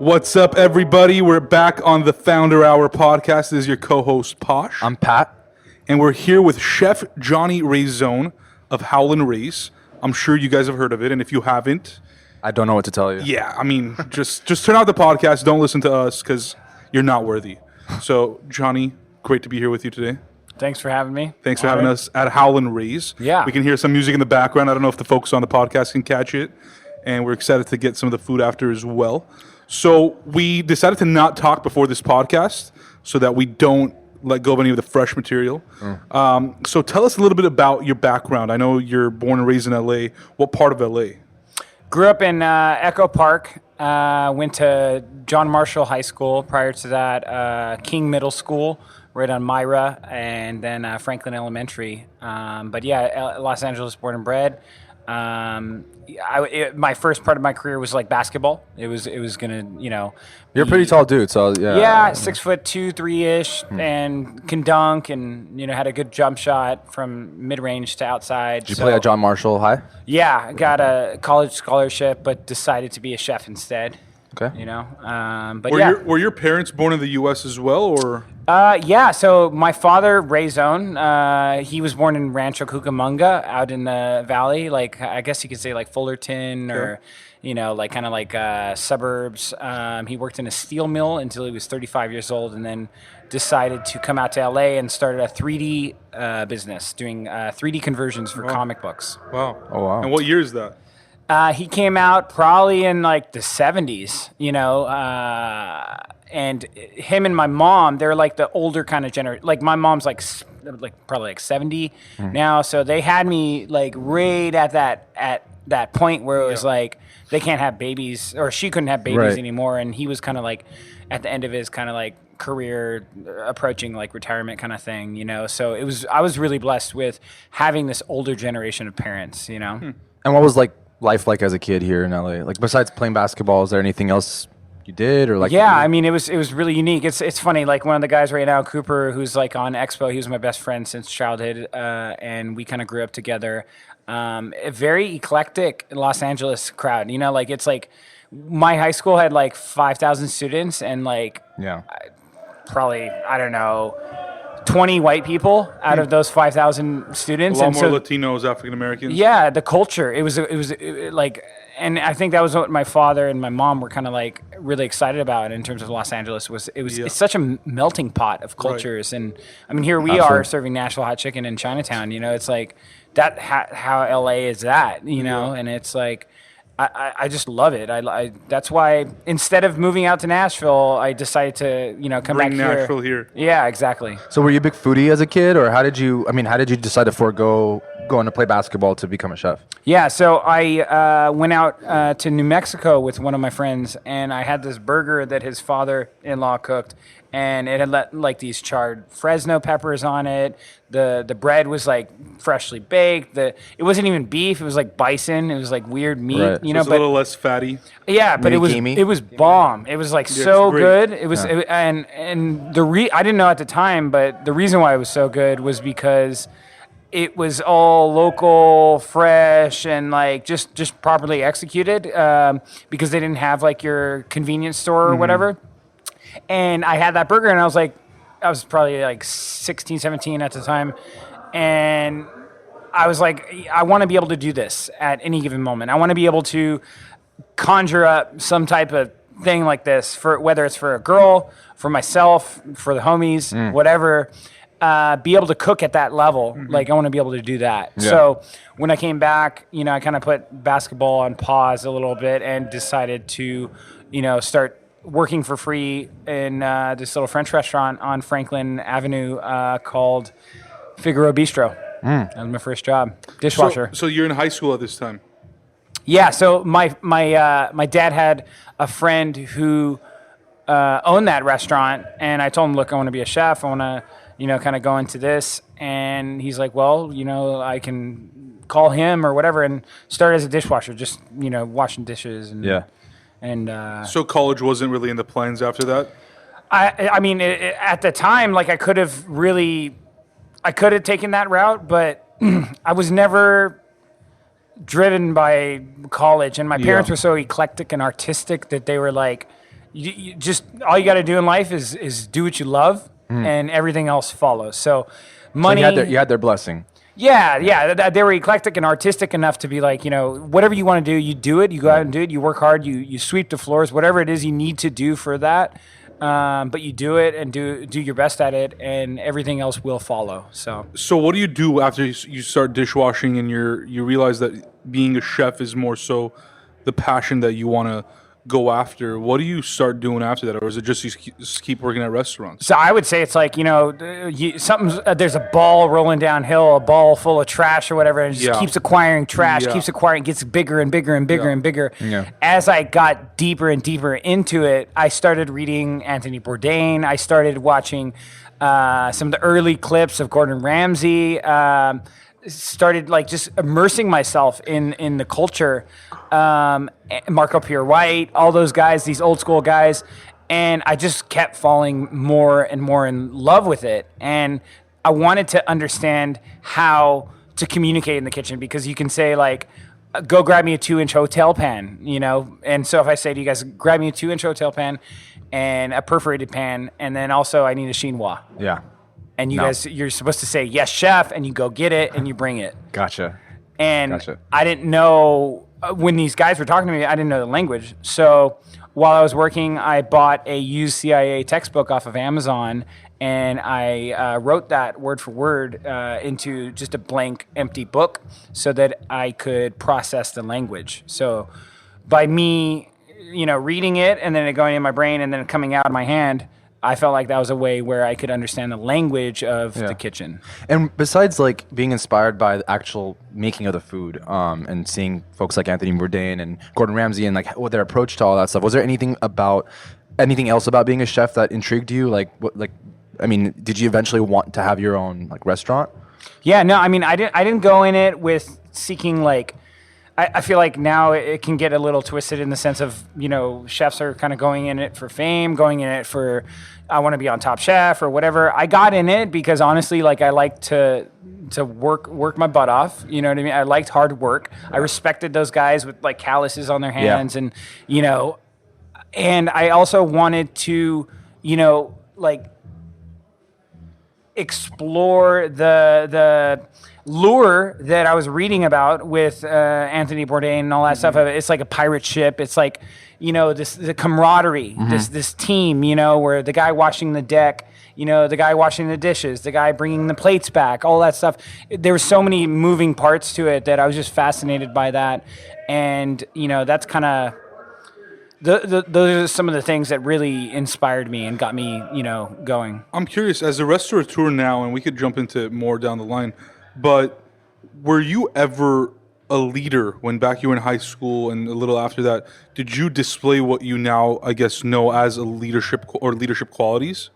What's up, everybody? We're back on the Founder Hour podcast. This is your co-host, Posh. I'm Pat. And we're here with Chef Johnny Raizone of Howlin Ray's. I'm sure you guys have heard of it, and if you haven't... I don't know what to tell you. Yeah, I mean, just turn out the podcast. Don't listen to us, because you're not worthy. So, Johnny, great to be here with you today. Thanks for having me. Thanks for having us at Howlin Ray's. Yeah. We can hear some music in the background. I don't know if the folks on the podcast can catch it. And we're excited to get some of the food after as well. So we decided to not talk before this podcast so that we don't let go of any of the fresh material. So tell us a little bit about your background. I know you're born and raised in L.A. What part of L.A.? Grew up in Echo Park. Went to John Marshall High School. Prior to that, King Middle School, right on Myra, and then Franklin Elementary. But yeah, Los Angeles born and bred. My first part of my career was like basketball. It was gonna, You're a pretty tall dude, so yeah. Yeah, 6'2", 3-ish, and can dunk, and had a good jump shot from mid range to outside. Did you play at John Marshall High? Yeah, I got a college scholarship, but decided to be a chef instead. Okay. But Were your parents born in the U.S. as well, or? Yeah. So my father, Raizone, he was born in Rancho Cucamonga, out in the valley. Like I guess you could say like Fullerton, or suburbs. He worked in a steel mill until he was 35 years old, and then decided to come out to L.A. and started a 3D business, doing 3D conversions for comic books. Wow. Oh wow. And what year is that? He came out probably in like the 70s, and him and my mom, they're like the older kind of generation. Like my mom's like probably like 70 now, so they had me like right at that point where it was like they can't have babies, or she couldn't have babies anymore, and he was kind of like at the end of his kind of like career, approaching like retirement kind of thing, So I was really blessed with having this older generation of parents, And what was life like as a kid here in LA? Like besides playing basketball, is there anything else you did or like? Yeah, I mean it was really unique. It's funny. Like one of the guys right now, Cooper, who's like on Expo. He was my best friend since childhood, and we kind of grew up together. A very eclectic Los Angeles crowd. It's like my high school had like 5,000 students, and probably I don't know, 20 white people out of those 5,000 students. A lot more Latinos, African Americans. Yeah, the culture. It was like, and I think that was what my father and my mom were kind of like really excited about in terms of Los Angeles. It's such a melting pot of cultures, and I mean here we are serving Nashville Hot Chicken in Chinatown. It's like that how LA is that, and it's like. I just love it. That's why instead of moving out to Nashville, I decided to come Bring back Nashville here. Yeah, exactly. So were you a big foodie as a kid, or how did you decide to forego going to play basketball to become a chef? Yeah, so I went out to New Mexico with one of my friends, and I had this burger that his father-in-law cooked, and it had like these charred Fresno peppers on it. The bread was like freshly baked. It wasn't even beef; it was like bison. It was like weird meat, It was a little less fatty. Yeah, but gamey. it was bomb. It was like so good. It was I didn't know at the time, but the reason why it was so good was because it was all local, fresh, and like just properly executed, because they didn't have like your convenience store or whatever. And I had that burger, and I was probably like 16, 17 at the time, and I was like, I want to be able to do this at any given moment. I want to be able to conjure up some type of thing like this, for whether it's for a girl, for myself, for the homies, whatever. Be able to cook at that level. Like I want to be able to do that. Yeah. So when I came back, I kind of put basketball on pause a little bit and decided to, start working for free in this little French restaurant on Franklin Avenue called Figaro Bistro. That was my first job, dishwasher. So you're in high school at this time? Yeah. So my dad had a friend who owned that restaurant, and I told him, look, I want to be a chef. I want to, kind of go into this. And he's like, well, I can call him or whatever, and start as a dishwasher, just, washing dishes. And, And so college wasn't really in the plans after that? I mean, at the time, like I could have taken that route, but I was never driven by college, and my parents were so eclectic and artistic that they were like, you just all you got to do in life is do what you love, and everything else follows. So money. So you had their blessing. Yeah. They were eclectic and artistic enough to be like, whatever you want to do, you do it. You go out and do it. You work hard. You sweep the floors. Whatever it is you need to do for that, but you do it and do your best at it, and everything else will follow. So what do you do after you start dishwashing and you realize that being a chef is more so the passion that you want to go after? What do you start doing after that, or is it just you just keep working at restaurants? So I would say it's like there's a ball rolling downhill, a ball full of trash or whatever, and it just keeps acquiring trash, gets bigger and bigger and bigger and bigger. Yeah. As I got deeper and deeper into it, I started reading Anthony Bourdain. I started watching some of the early clips of Gordon Ramsay. Started like just immersing myself in the culture. Marco Pierre White, all those guys, these old school guys, and I just kept falling more and more in love with it. And I wanted to understand how to communicate in the kitchen, because you can say like, go grab me a 2-inch hotel pan, And so if I say to you guys, grab me a 2-inch hotel pan and a perforated pan, and then also I need a chinois. Yeah. And you're supposed to say, yes, chef, and you go get it and you bring it. Gotcha. And I didn't know, when these guys were talking to me, I didn't know the language. So while I was working, I bought a used CIA textbook off of Amazon, and I wrote that word for word into just a blank, empty book so that I could process the language. So by me, reading it and then it going in my brain and then coming out of my hand, I felt like that was a way where I could understand the language of the kitchen. And besides like being inspired by the actual making of the food, and seeing folks like Anthony Bourdain and Gordon Ramsay and like what their approach to all that stuff, was there anything else about being a chef that intrigued you? Did you eventually want to have your own like restaurant? Yeah, no, I didn't go in it with seeking like. I feel like now it can get a little twisted in the sense of, chefs are kind of going in it for fame, going in it for, I want to be on Top Chef or whatever. I got in it because honestly, like I like to work my butt off. You know what I mean? I liked hard work. I respected those guys with like calluses on their hands and, and I also wanted to, explore the lure that I was reading about with Anthony Bourdain and all that stuff. It's like a pirate ship. It's like, the camaraderie, this team, where the guy washing the deck, the guy washing the dishes, the guy bringing the plates back, all that stuff. There were so many moving parts to it that I was just fascinated by that. And, that's kind of, those are some of the things that really inspired me and got me, going. I'm curious, as a restaurateur now, and we could jump into it more down the line, but were you ever a leader when back you were in high school and a little after that? Did you display what you now, I guess, know as a leadership qualities?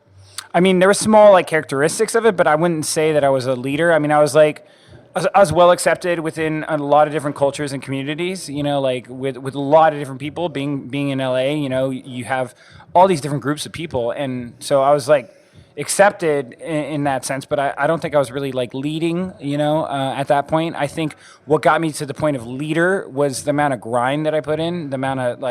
There were small characteristics of it, but I wouldn't say that I was a leader. I was well accepted within a lot of different cultures and communities, with a lot of different people. Being in LA, you have all these different groups of people. And so I was accepted in that sense, but I don't think I was really leading, at that point. I think what got me to the point of leader was the amount of grind that I put in, the amount of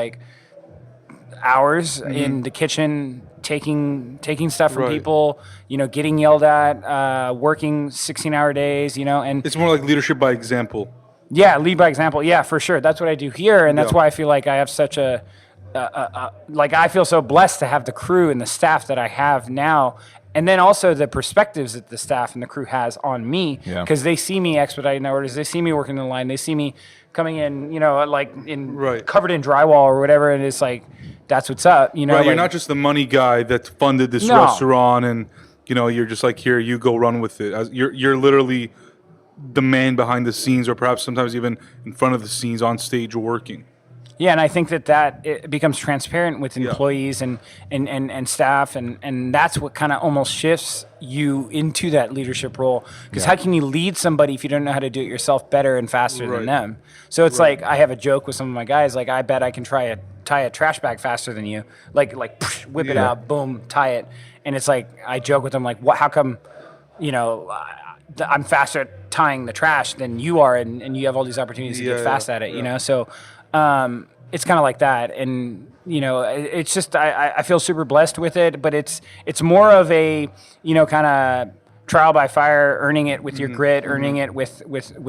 hours in the kitchen, taking stuff from people, getting yelled at, working 16-hour days, and it's more like leadership by example. Yeah, lead by example. Yeah, for sure. That's what I do here, and that's why I feel like I have such I feel so blessed to have the crew and the staff that I have now, and then also the perspectives that the staff and the crew has on me, because they see me expediting the orders, they see me working the line, they see me coming in, covered in drywall or whatever, and it's that's what's up, Right, you're not just the money guy that funded this restaurant, and you're just here, you go run with it. You're literally the man behind the scenes, or perhaps sometimes even in front of the scenes on stage working. Yeah, and I think that it becomes transparent with employees and staff, and that's what kind of almost shifts you into that leadership role. Because how can you lead somebody if you don't know how to do it yourself better and faster than them? So it's I have a joke with some of my guys, I bet I can tie a trash bag faster than you. Whip it out, boom, tie it. And it's I joke with them, what? How come, I'm faster at tying the trash than you are, and you have all these opportunities to get fast at it, So it's kind of like that. And it's just I feel super blessed with it, but it's more of a kind of trial by fire, earning it with your grit, earning it with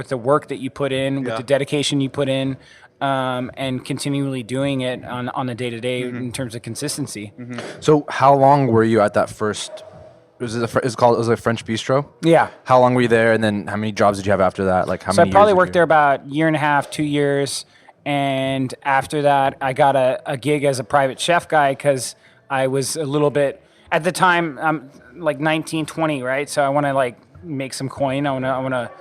the work that you put in, with the dedication you put in, and continually doing it on the day to day in terms of consistency. So how long were you at that first? Was it it was a French bistro? Yeah. How long were you there, and then how many jobs did you have after that? Like how So many? I probably years worked there about 1.5 years, 2 years, and after that, I got a gig as a private chef guy because I was a little bit at the time. I'm like 19, 20, right? So I want to like make some coin. I want to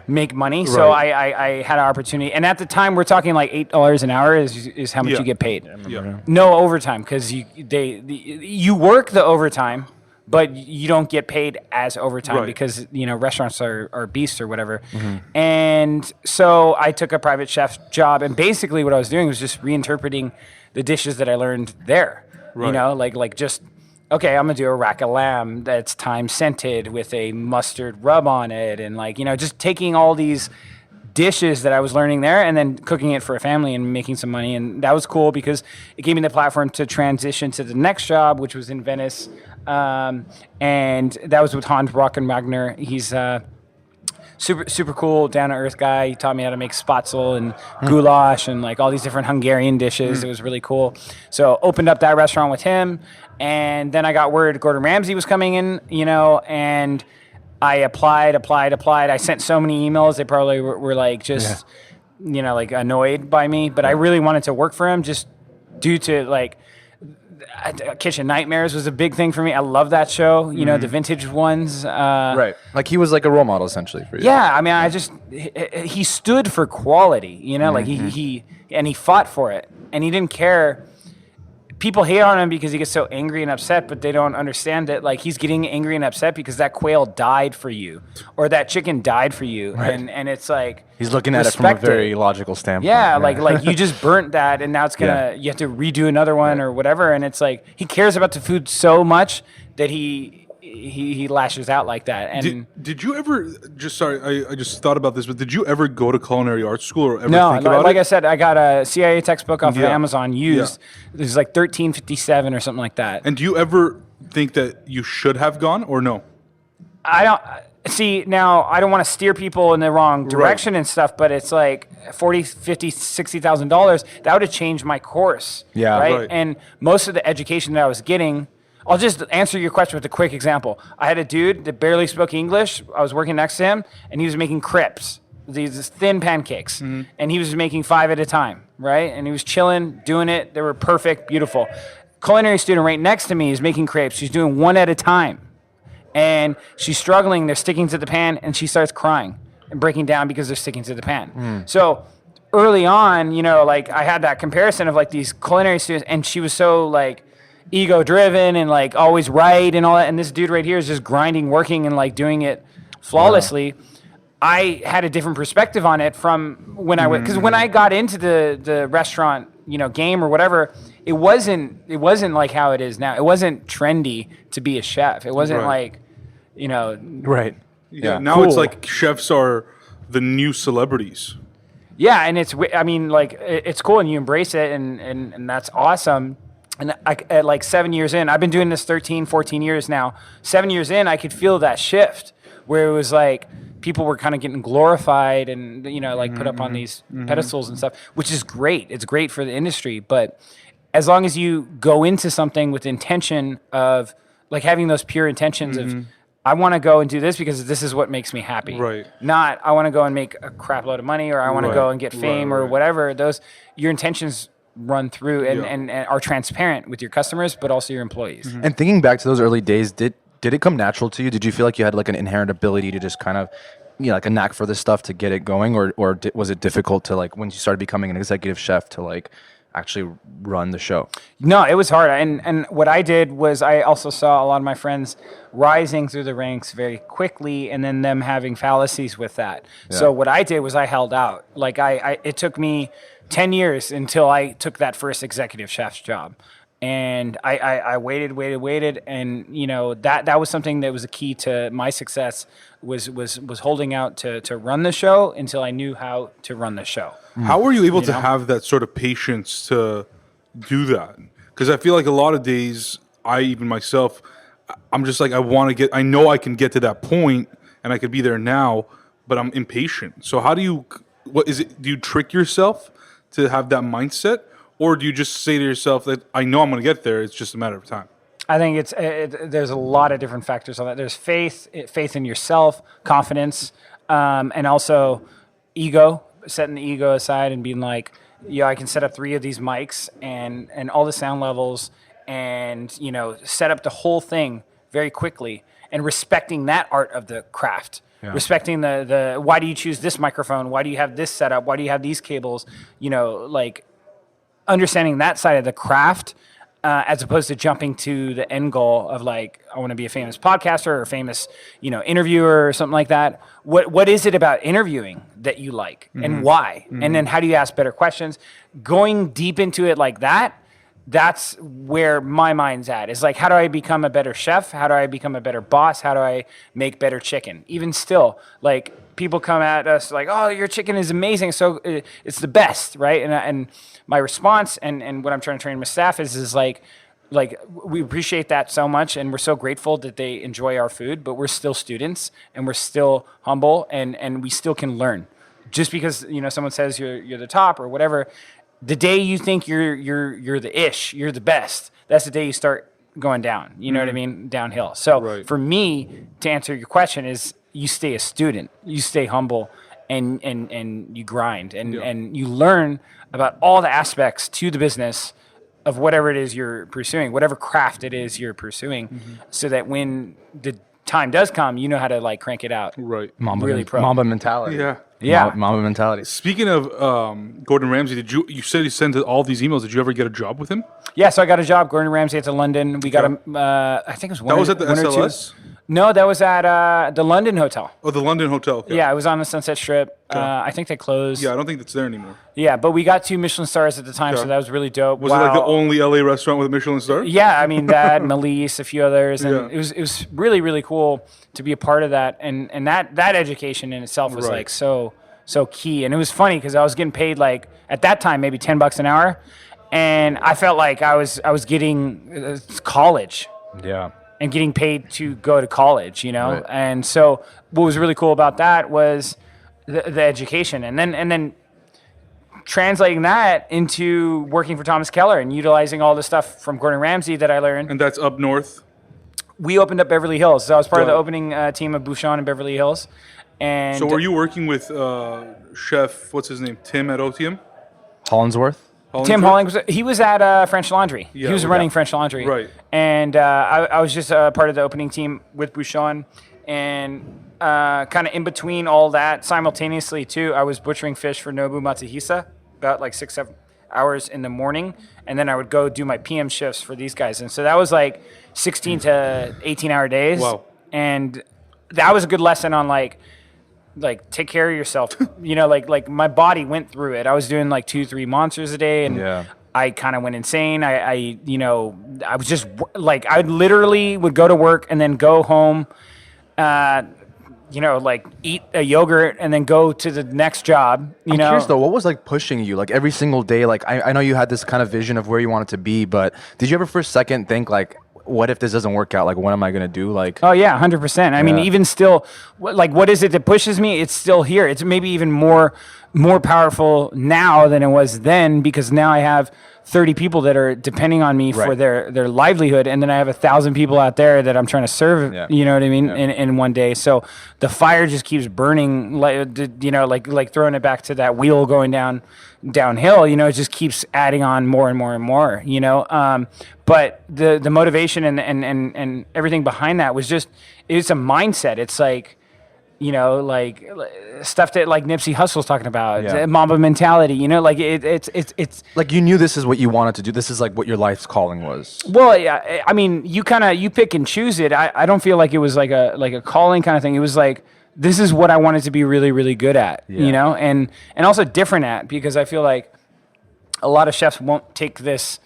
make money. So I had an opportunity, and at the time, we're talking like $8 an hour is how much you get paid. No overtime because you work the overtime, but you don't get paid as overtime because restaurants are beasts or whatever. And so I took a private chef job, and basically what I was doing was just reinterpreting the dishes that I learned there. Like just okay, I'm gonna do a rack of lamb that's thyme scented with a mustard rub on it, and just taking all these dishes that I was learning there and then cooking it for a family and making some money. And that was cool because it gave me the platform to transition to the next job, which was in Venice. And that was with Hans Brockenwagner. He's super cool, down-to-earth guy. He taught me how to make spatzel and goulash and like all these different Hungarian dishes. It was really cool. So opened up that restaurant with him. And then I got word Gordon Ramsay was coming in, and I applied. I sent so many emails. They probably were like just, like annoyed by me. But I really wanted to work for him just due to like Kitchen Nightmares was a big thing for me. I love that show, the vintage ones. Right. Like he was like a role model essentially for you. Yeah. I mean, he stood for quality, like he fought for it, and he didn't care. People hate on him because he gets so angry and upset, but they don't understand that like he's getting angry and upset because that quail died for you or that chicken died for you. Right. And it's like he's looking at it from a very logical standpoint. Yeah, like you just burnt that and now it's gonna you have to redo another one or whatever. And it's like he cares about the food so much that he lashes out like that. And did you ever I just thought about this, but did you ever go to culinary arts school or ever think about it? Like I said, I got a CIA textbook off of Amazon used. It was like $13.57 or something like that. And do you ever think that you should have gone or no? I don't see now. I don't want to steer people in the wrong direction and stuff, but it's like $40,000, $50,000, $60,000. That would have changed my course. Yeah, right. And most of the education that I was getting. I'll just answer your question with a quick example. I had a dude that barely spoke English. I was working next to him, and he was making crepes, these thin pancakes, and he was making 5 at a time, right? And he was chilling, doing it. They were perfect, beautiful. Culinary student right next to me is making crepes. She's doing 1 at a time, and she's struggling. They're sticking to the pan, and she starts crying and breaking down because they're sticking to the pan. So early on, like I had that comparison of like these culinary students, and she was so like ego driven and like always right and all that, and this dude right here is just grinding, working, and like doing it flawlessly. I had a different perspective on it from when I went, because when I got into the restaurant game or whatever, it wasn't like how it is now. It wasn't trendy to be a chef. It wasn't like right. Yeah, now it's like chefs are the new celebrities. Yeah, and it's cool, and you embrace it, and that's awesome. And at like 7 years in, I've been doing this 13, 14 years now. 7 years in, I could feel that shift where it was like people were kind of getting glorified and, put up on these pedestals and stuff, which is great. It's great for the industry. But as long as you go into something with intention of like having those pure intentions of, I want to go and do this because this is what makes me happy. Right. Not, I want to go and make a crap load of money or I want to go and get fame or whatever. Your intentions run through and are transparent with your customers, but also your employees. And thinking back to those early days, did it come natural to you? Did you feel like you had like an inherent ability to just kind of, like a knack for this stuff to get it going, or was it difficult to like when you started becoming an executive chef to like actually run the show? No, it was hard. And what I did was I also saw a lot of my friends rising through the ranks very quickly and then them having fallacies with that. Yeah. So what I did was I held out. Like it took me 10 years until I took that first executive chef's job. And I waited, and that was something that was a key to my success was holding out to run the show until I knew how to run the show. How were you able to have that sort of patience to do that? Because I feel like a lot of days, even myself, I'm just like, I know I can get to that point and I could be there now, but I'm impatient. So how do you, do you trick yourself to have that mindset? Or do you just say to yourself that I know I'm going to get there, it's just a matter of time? I think there's a lot of different factors on that. There's faith in yourself, confidence, and also ego, setting the ego aside and being like, I can set up 3 of these mics and all the sound levels and, set up the whole thing very quickly and respecting that art of the craft. Yeah. Respecting the why do you choose this microphone? Why do you have this setup? Why do you have these cables? Like understanding that side of the craft as opposed to jumping to the end goal of like, I want to be a famous podcaster or a famous, interviewer or something like that. What is it about interviewing that you like and why? And then how do you ask better questions? Going deep into it like that, that's where my mind's at. Is like, how do I become a better chef? How do I become a better boss? How do I make better chicken? Even still, like people come at us like, oh, your chicken is amazing. So it's the best, right? And my response and what I'm trying to train my staff is like we appreciate that so much and we're so grateful that they enjoy our food, but we're still students and we're still humble and we still can learn. Just because, someone says you're the top or whatever, the day you think you're the ish, you're the best, that's the day you start going down. You know what I mean? Downhill. So for me, to answer your question is you stay a student, you stay humble and you grind and you learn about all the aspects to the business of whatever it is you're pursuing, whatever craft it is you're pursuing, so that when the time does come, you know how to like crank it out. Right. Mamba mentality. Yeah. Mamba mentality. Speaking of Gordon Ramsay, you said you sent all these emails. Did you ever get a job with him? Yeah, so I got a job. Gordon Ramsay at London. We got him. I think it was one. That was at the one SLS? No, that was at the London Hotel. Oh, the London Hotel. Okay. Yeah, it was on the Sunset Strip. I think they closed. Yeah, I don't think it's there anymore. Yeah, but we got 2 Michelin stars at the time, so that was really dope. Was it like the only LA restaurant with a Michelin star? Yeah, I mean that, Melise, a few others, and it was really, really cool to be a part of that, and that education in itself was like so key. And it was funny because I was getting paid like at that time maybe $10 an hour, and I felt like I was getting college. Yeah. And getting paid to go to college, Right. And so what was really cool about that was the education, and then translating that into working for Thomas Keller and utilizing all the stuff from Gordon Ramsay that I learned. And that's up north? We opened up Beverly Hills, so I was part of the opening team of Bouchon in Beverly Hills. And so were you working with chef, what's his name, Tim at OTM? Hollingsworth? Tim Holling he was at French Laundry. Yeah, he was running French Laundry. Right. And I was just part of the opening team with Bouchon. And kind of in between all that, simultaneously too, I was butchering fish for Nobu Matsuhisa about like 6-7 hours in the morning. And then I would go do my PM shifts for these guys. And so that was like 16 to 18 hour days. Wow. And that was a good lesson on like take care of yourself. Like my body went through it. I was doing like 2-3 monsters a day, and I kind of went insane. I was just like, I literally would go to work and then go home, like eat a yogurt and then go to the next job. I'm curious though, what was like pushing you like every single day? Like I know you had this kind of vision of where you wanted to be, but did you ever for a second think like, what if this doesn't work out? Like, what am I going to do? Like, oh yeah, 100%. I mean, even still, like, what is it that pushes me? It's still here. It's maybe even more powerful now than it was then, because now I have 30 people that are depending on me for their livelihood, and then I have 1,000 people out there that I'm trying to serve. You know what I mean? In one day, so the fire just keeps burning. Like throwing it back to that wheel going downhill. It just keeps adding on more and more and more. But the motivation and everything behind that was just, it's a mindset. It's like, like stuff that like Nipsey Hussle's talking about, Mamba mentality, it's like you knew this is what you wanted to do. This is like what your life's calling was. Well, yeah, I mean, you pick and choose it. I don't feel like it was like a calling kind of thing. It was like, this is what I wanted to be really, really good at, and also different at, because I feel like a lot of chefs won't take this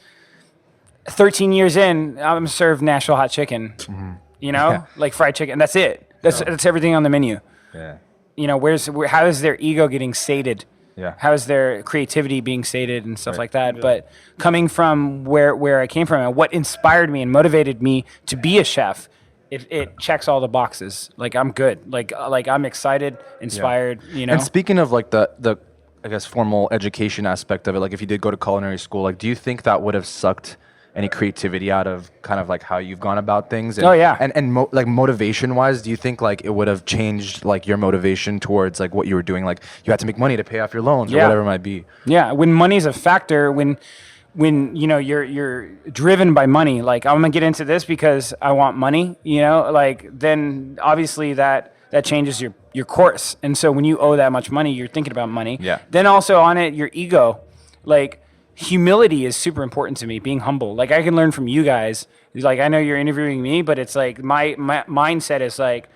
13 years in, I'm going to serve Nashville Hot Chicken, like fried chicken. That's it. That's everything on the menu. Yeah. How is their ego getting sated Yeah. How is their creativity being stated and stuff like that? But coming from where I came from and what inspired me and motivated me to be a chef, it checks all the boxes. Like I'm good. Like I'm excited, inspired. You know. And speaking of like the I guess formal education aspect of it, like if you did go to culinary school, like do you think that would have sucked any creativity out of kind of like how you've gone about things? And, like motivation wise, do you think like it would have changed like your motivation towards like what you were doing? Like you had to make money to pay off your loans or whatever it might be. Yeah, when money's a factor, when you know you're driven by money, like I'm gonna get into this because I want money, you know, like then obviously that changes your course. And so when you owe that much money, you're thinking about money. Yeah. Then also on it, your ego, like humility is super important to me, being humble. Like I can learn from you guys. Like I know you're interviewing me, but it's like my mindset is like,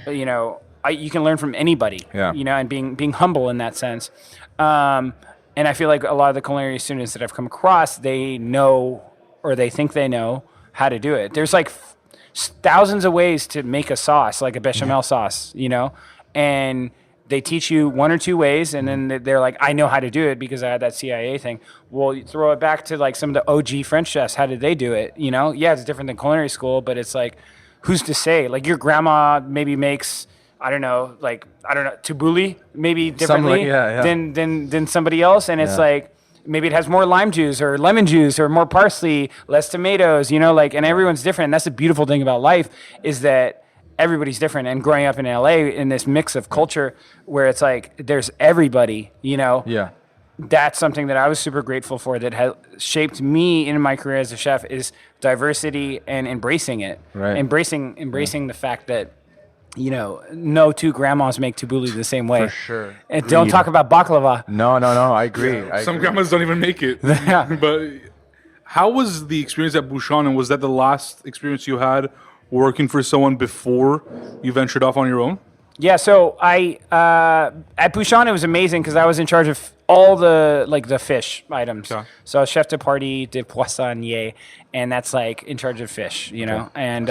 you know, you can learn from anybody, you know, and being humble in that sense. And I feel like a lot of the culinary students that I've come across, they know, or they think they know how to do it. There's like thousands of ways to make a sauce, like a bechamel sauce, you know, and they teach you one or two ways, and then they're like, I know how to do it because I had that CIA thing. Well, you throw it back to like some of the OG French chefs. How did they do it? You know, yeah, it's different than culinary school, but it's like, who's to say? Like your grandma maybe makes, tabbouleh maybe differently than somebody else, and it's like maybe it has more lime juice or lemon juice or more parsley, less tomatoes. You know, like, and everyone's different. And that's the beautiful thing about life is that everybody's different. And growing up in LA in this mix of culture where it's like there's everybody, you know. Yeah. That's something that I was super grateful for that has shaped me in my career as a chef is diversity and embracing it. Right. Embracing the fact that, you know, no two grandmas make tabbouleh the same way. For sure. And don't talk about baklava. No, I agree. Some grandmas don't even make it. But how was the experience at Bouchon, and was that the last experience you had working for someone before you ventured off on your own? Yeah, so I at Bouchon it was amazing because I was in charge of all the fish items. Okay. So I was chef de partie de poissonnier, and that's like in charge of fish, you know, and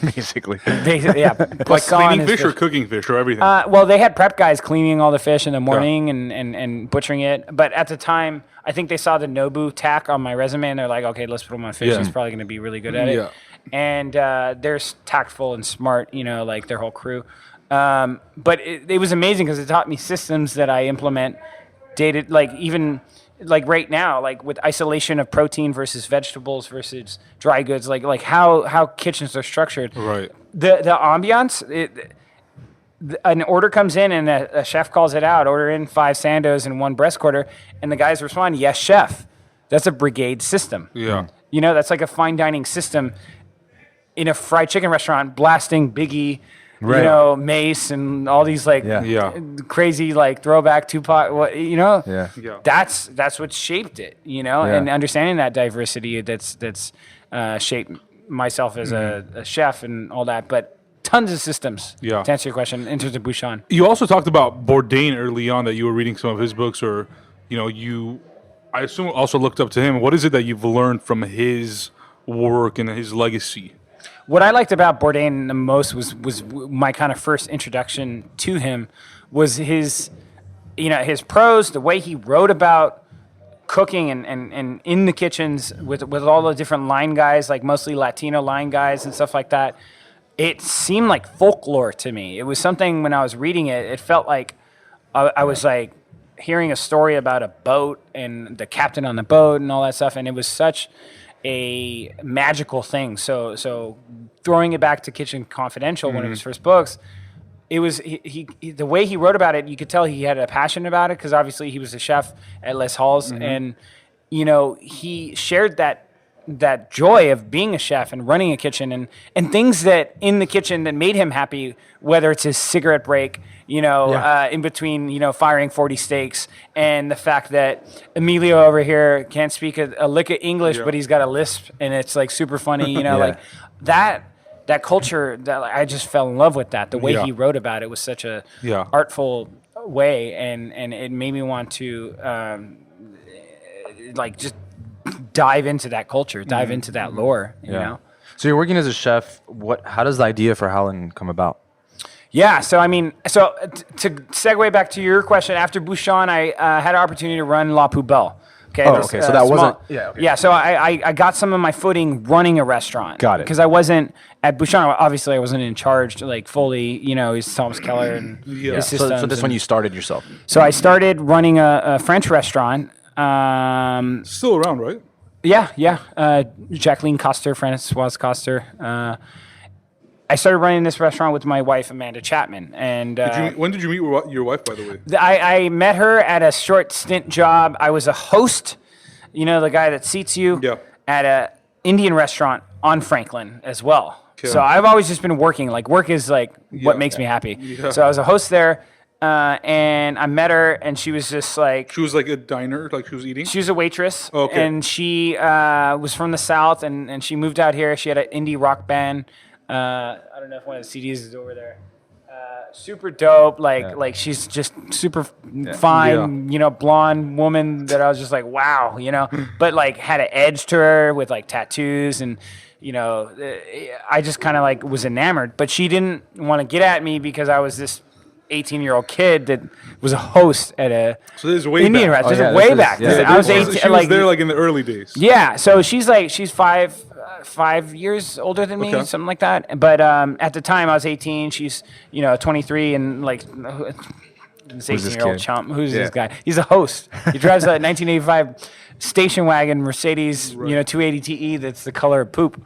basically, like cleaning fish or cooking fish or everything. Well, they had prep guys cleaning all the fish in the morning and butchering it. But at the time, I think they saw the Nobu tack on my resume, and they're like, okay, let's put him on fish. He's probably going to be really good at it. Yeah. And they're tactful and smart, you know, like their whole crew. But it was amazing because it taught me systems that I implement dated, like even like right now, like with isolation of protein versus vegetables versus dry goods, like how kitchens are structured. Right. The ambiance, an order comes in and a chef calls it out, order in 5 sandos and 1 breast quarter, and the guys respond, yes, chef. That's a brigade system. Yeah. You know, that's like a fine dining system in a fried chicken restaurant, blasting Biggie, you know, Mace and all these like crazy like throwback Tupac, you know, that's what shaped it, you know, and understanding that diversity that's shaped myself as a chef and all that, but tons of systems to answer your question in terms of Bouchon. You also talked about Bourdain early on, that you were reading some of his books, or, you know, I assume also looked up to him. What is it that you've learned from his work and his legacy? What I liked about Bourdain the most was my kind of first introduction to him was his prose, the way he wrote about cooking and in the kitchens with all the different line guys, like mostly Latino line guys and stuff like that. It seemed like folklore to me. It was something when I was reading it, it felt like I was like hearing a story about a boat and the captain on the boat and all that stuff. And it was such a magical thing. So throwing it back to Kitchen Confidential, one of his first books, it was he the way he wrote about it, you could tell he had a passion about it because obviously he was a chef at Les Halles, and you know, he shared that joy of being a chef and running a kitchen and things that in the kitchen that made him happy, whether it's his cigarette break, you know, in between, you know, firing 40 steaks, and the fact that Emilio over here can't speak a lick of English, but he's got a lisp and it's like super funny, you know, like that culture, that I just fell in love with that. The way he wrote about it was such a artful way, and it made me want to like just dive into that culture, dive into that lore, you know? So you're working as a chef. How does the idea for Howlin come about? Yeah, so I mean, to segue back to your question, after Bouchon, I had an opportunity to run La Poubelle. Okay. Oh, okay. So that wasn't. Yeah. Okay. Yeah. So I got some of my footing running a restaurant. Got it. Because I wasn't at Bouchon. Obviously, I wasn't in charge like fully. You know, he's Thomas Keller and his systems. So this when you started yourself. So I started running a French restaurant. Still around, right? Yeah. Jacqueline Coster, Francoise Coster. I started running this restaurant with my wife, Amanda Chapman. And when did you meet your wife, by the way? I met her at a short stint job. I was a host, you know, the guy that seats you, at a Indian restaurant on Franklin as well. Okay. So I've always just been working. Like, work is like what makes me happy. Yeah. So I was a host there. And I met her, and she was just like... She was like a diner, like she was eating? She was a waitress, and she was from the South, and she moved out here. She had an indie rock band. I don't know if one of the CDs is over there. Super dope, like she's just super fine, you know, blonde woman that I was just like, wow, you know, but like had an edge to her with like tattoos and... You know, I just kind of like was enamored, but she didn't want to get at me because I was this 18-year-old kid that was a host at a Indian restaurant. This is way back. I was 18. She was there like in the early days. Yeah, so she's 5 years older than me, something like that. But at the time I was 18. She's 23 and like. This 18-year-old chump. Who's this guy? He's a host. He drives a 1985 station wagon Mercedes, 280 TE that's the color of poop.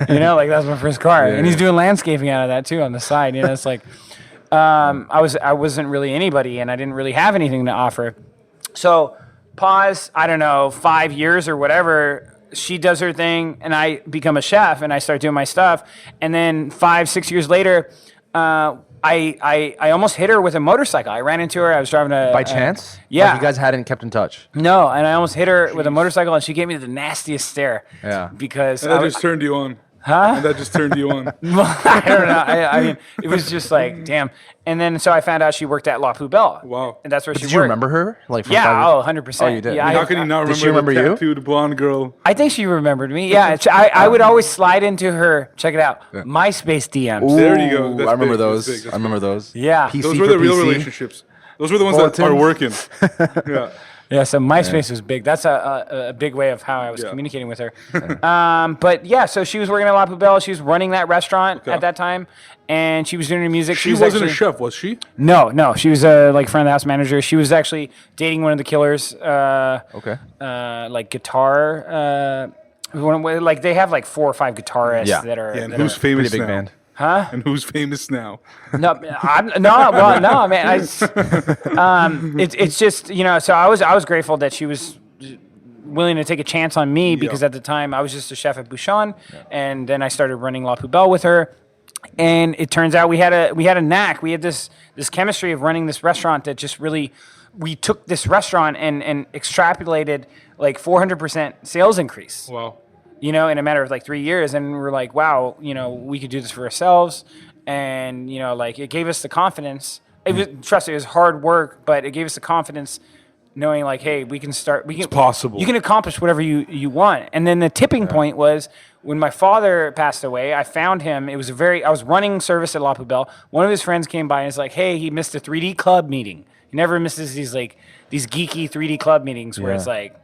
Like that's my first car. And he's doing landscaping out of that too on the side. It's like I wasn't really anybody and I didn't really have anything to offer. So pause, I don't know, 5 years or whatever. She does her thing and I become a chef and I start doing my stuff. And then 5-6 years later, I almost hit her with a motorcycle. I ran into her. I was driving a... By chance? Yeah. Like you guys hadn't kept in touch? No, and I almost hit her with a motorcycle, and she gave me the nastiest stare. Yeah. Because... And that just turned you on. Huh? And that just turned you on. I don't know. I mean, it was just like, damn. And then so I found out she worked at La Poubelle. Wow. And that's where she worked. Did you remember her? Like from 100%. Oh, you did? Yeah, How can you not remember she remember the you? tattooed blonde girl? I think she remembered me. Yeah. I would always slide into her, check it out, MySpace DMs. Ooh, there you go. That's I remember big. those. That's big. I remember those. Yeah. PC Those were the real PC. relationships. Those were the ones that are working. Yeah. Yeah, so MySpace was big. That's a big way of how I was communicating with her. But yeah, so she was working at La Poubelle. She was running that restaurant at that time, and she was doing her music. She wasn't a chef, was she? No. She was a front of the house manager. She was actually dating one of the Killers. Like guitar. Like they have like 4 or 5 guitarists that are. Yeah, and who's famous pretty big now? band. Huh? And who's famous now? No, man. It's just So I was grateful that she was willing to take a chance on me because at the time I was just a chef at Bouchon, and then I started running La Poubelle with her, and it turns out we had a knack. We had this chemistry of running this restaurant that just really. We took this restaurant and extrapolated like 400% sales increase. Wow. In a matter of like 3 years. And we're like, wow, we could do this for ourselves. And, like it gave us the confidence. Trust me, it was hard work, but it gave us the confidence knowing like, hey, it's possible. You can accomplish whatever you want. And then the tipping point was when my father passed away, I found him. I was running service at La Poubelle. One of his friends came by and was like, hey, he missed a 3D club meeting. He never misses these geeky 3D club meetings where it's like,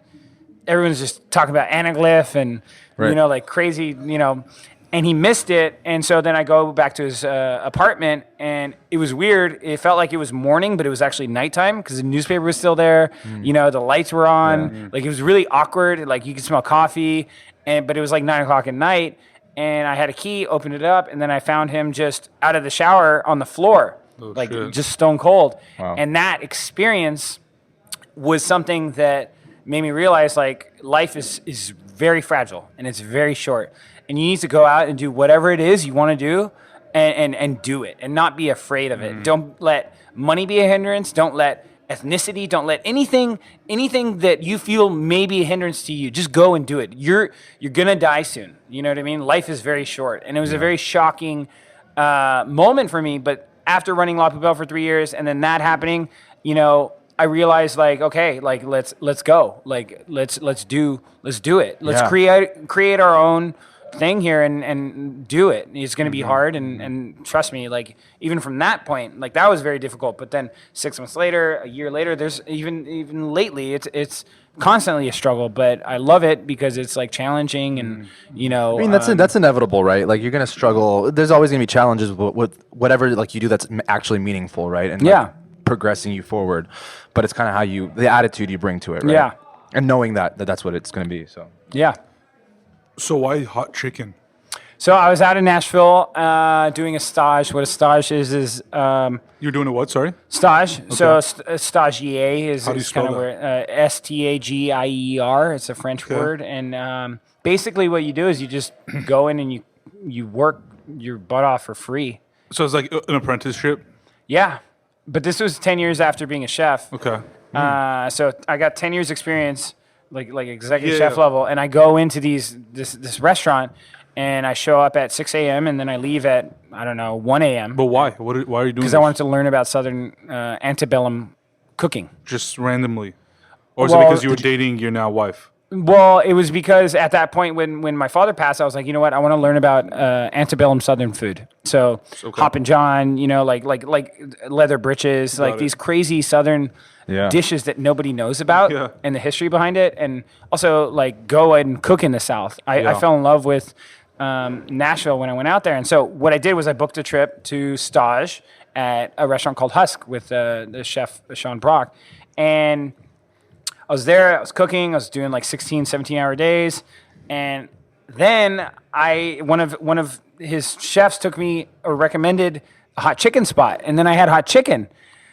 everyone's just talking about anaglyph and, like crazy, and he missed it. And so then I go back to his apartment and it was weird. It felt like it was morning, but it was actually nighttime because the newspaper was still there. The lights were on. Yeah. Like it was really awkward. Like you could smell coffee, but it was like 9 o'clock at night. And I had a key, opened it up, and then I found him just out of the shower on the floor, just stone cold. Wow. And that experience was something that made me realize like life is very fragile and it's very short, and you need to go out and do whatever it is you want to do and do it and not be afraid of it. Don't let money be a hindrance. Don't let ethnicity, don't let anything that you feel may be a hindrance to you. Just go and do it. You're gonna die soon. You know what I mean? Life is very short. And it was a very shocking moment for me, but after running La Poubelle for 3 years and then that happening, I realized like, okay, like let's go. Like let's do it. Let's create our own thing here and do it. It's going to be hard. And trust me, like, even from that point, like, that was very difficult. But then 6 months later, a year later, there's even lately, it's constantly a struggle, but I love it because it's like challenging and, you know. I mean, that's inevitable, right? Like, you're going to struggle. There's always going to be challenges with whatever, like, you do that's actually meaningful, right? And like, progressing you forward. But it's kind of the attitude you bring to it, right? Yeah. And knowing that's what it's going to be, so. Yeah. So why hot chicken? So I was out in Nashville doing a stage. What a stage is You're doing a what? Sorry. stage. So stagiaire is How do you spell kind of where Stagier. It's a French word, and basically what you do is you just go in and you work your butt off for free. So it's like an apprenticeship. Yeah, but this was 10 years after being a chef. Okay. So I got 10 years experience, like executive chef level, and I go into this restaurant. And I show up at 6 a.m. and then I leave at, I don't know, 1 a.m. But why? Why are you doing this? Because I wanted to learn about Southern antebellum cooking. Just randomly? Or is it because you were dating your now wife? Well, it was because at that point when my father passed, I was like, you know what? I want to learn about antebellum Southern food. So Hoppin' John, you know, like leather breeches, like these crazy Southern dishes that nobody knows about and the history behind it. And also like go and cook in the South. I fell in love with Nashville when I went out there. And so what I did was I booked a trip to stage at a restaurant called Husk with the chef Sean Brock. And I was there, I was cooking, I was doing like 16, 17-hour days. And then one of his chefs took me or recommended a hot chicken spot. And then I had hot chicken.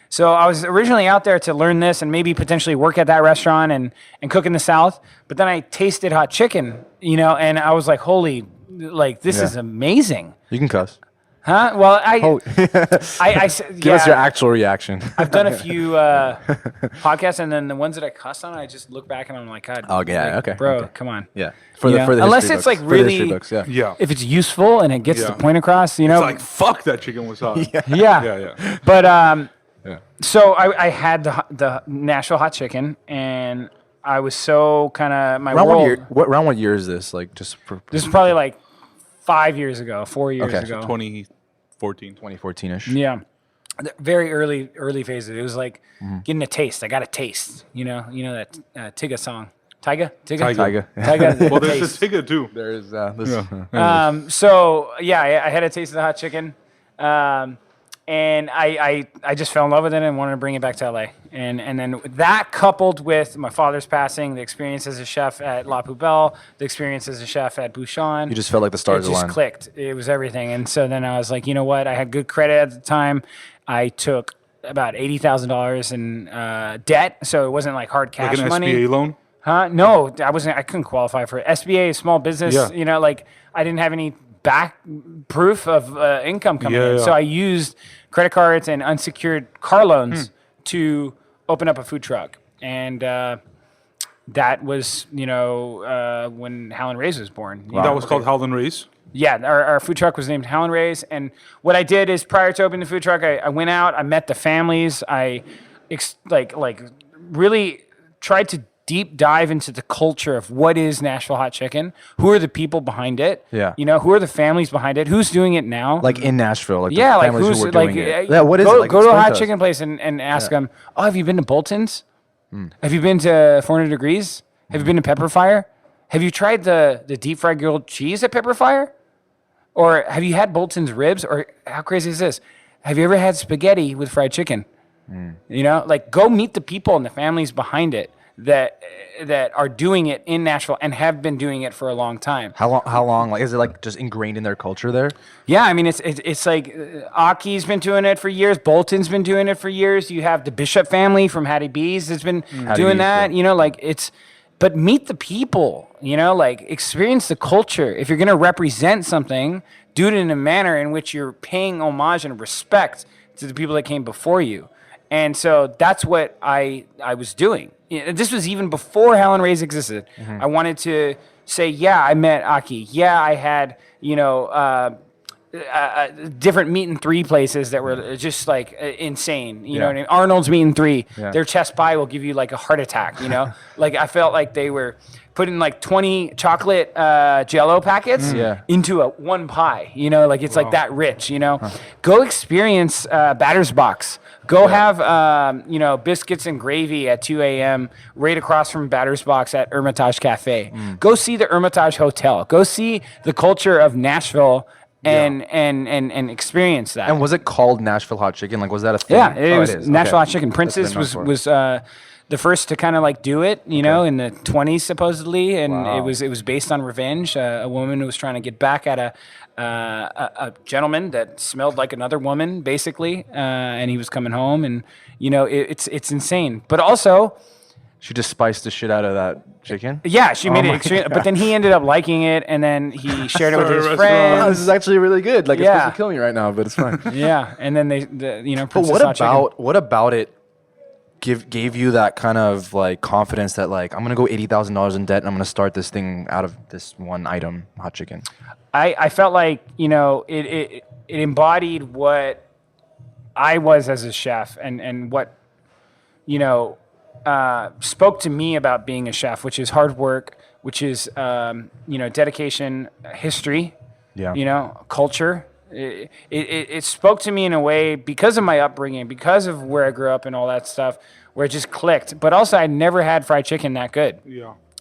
So I was originally out there to learn this and maybe potentially work at that restaurant and cook in the South. But then I tasted hot chicken, you know, and I was like, holy, like, this is amazing. You can cuss. Huh? Well, Give us your actual reaction. I've done a few podcasts, and then the ones that I cuss on, I just look back and I'm like, God, bro, come on. Yeah. For the unless it's like really, if it's useful and it gets the point across, you know. It's like, fuck, that chicken was hot. Yeah. But so I had the Nashville Hot Chicken, and I was so kind of around what year is this? Like, just this is probably like 4 years ago. 2014-ish. Yeah. Very early phases. It was like getting a taste. I got a taste. You know that Tyga song. Tyga. Well, there's a Tyga too. There is So I had a taste of the hot chicken. And I just fell in love with it and wanted to bring it back to LA. And then that coupled with my father's passing, the experience as a chef at La Poubelle, the experience as a chef at Bouchon. You just felt like the stars aligned. It just clicked. It was everything. And so then I was like, you know what? I had good credit at the time. I took about $80,000 in debt, so it wasn't like hard cash money. Like an SBA loan? Huh? No, I couldn't qualify for it. SBA, small business. Yeah. You know, like I didn't have any back proof of income coming in. So I used credit cards and unsecured car loans to open up a food truck. And that was, when Howlin Ray's was born. Wow. That was called Howlin Ray's? Yeah, our food truck was named Howlin Ray's. And what I did is prior to opening the food truck, I went out, I met the families. I really tried to deep dive into the culture of what is Nashville Hot Chicken. Who are the people behind it? Yeah. Who are the families behind it? Who's doing it now? Like in Nashville. Like yeah, the like families who's who were like doing it. Yeah, what is it? Like, go to a hot chicken place and ask them, oh, have you been to Bolton's? Have you been to 400 Degrees? Have you been to Pepper Fire? Have you tried the deep fried grilled cheese at Pepper Fire? Or have you had Bolton's ribs? Or how crazy is this? Have you ever had spaghetti with fried chicken? Like go meet the people and the families behind it that are doing it in Nashville and have been doing it for a long time. How long? Like, is it like just ingrained in their culture there? Yeah, I mean it's like Aki's been doing it for years. Bolton's been doing it for years. You have the Bishop family from Hattie B's that's been doing that. But meet the people. Like experience the culture. If you're going to represent something, do it in a manner in which you're paying homage and respect to the people that came before you. And so that's what I was doing. This was even before Howlin Ray's existed. I wanted to say, yeah, I met Aki. Yeah, I had, different meat and three places that were just like insane. You know what I mean? Arnold's meat and three. Yeah. Their chest pie will give you like a heart attack. You know, like I felt like they were putting like 20 chocolate Jell-O packets into one pie. You know, like it's like that rich. You know, go experience Batter's Box. Go have, biscuits and gravy at 2 a.m. right across from Batter's Box at Hermitage Cafe. Go see the Hermitage Hotel. Go see the culture of Nashville and experience that. And was it called Nashville Hot Chicken? Like, was that a thing? Yeah, it was Nashville Hot Chicken. Princess was the first to kind of like do it, you know, in the 20s supposedly, and it was based on revenge. A woman who was trying to get back at a gentleman that smelled like another woman, basically, and he was coming home, and you know, it's insane. But also, she just spiced the shit out of that chicken. Yeah, she made it extreme. But then he ended up liking it, and then he shared it with his friends. Oh, this is actually really good. Like it's supposed to kill me right now, but it's fine. Yeah, and then Princess But what about it? Gave you that kind of like confidence that like I'm gonna go $80,000 in debt and I'm gonna start this thing out of this one item, hot chicken. I felt like, you know, it embodied what I was as a chef and what, you know, spoke to me about being a chef, which is hard work, which is dedication, history, you know, culture. It spoke to me in a way because of my upbringing, because of where I grew up and all that stuff, where it just clicked. But also, I never had fried chicken that good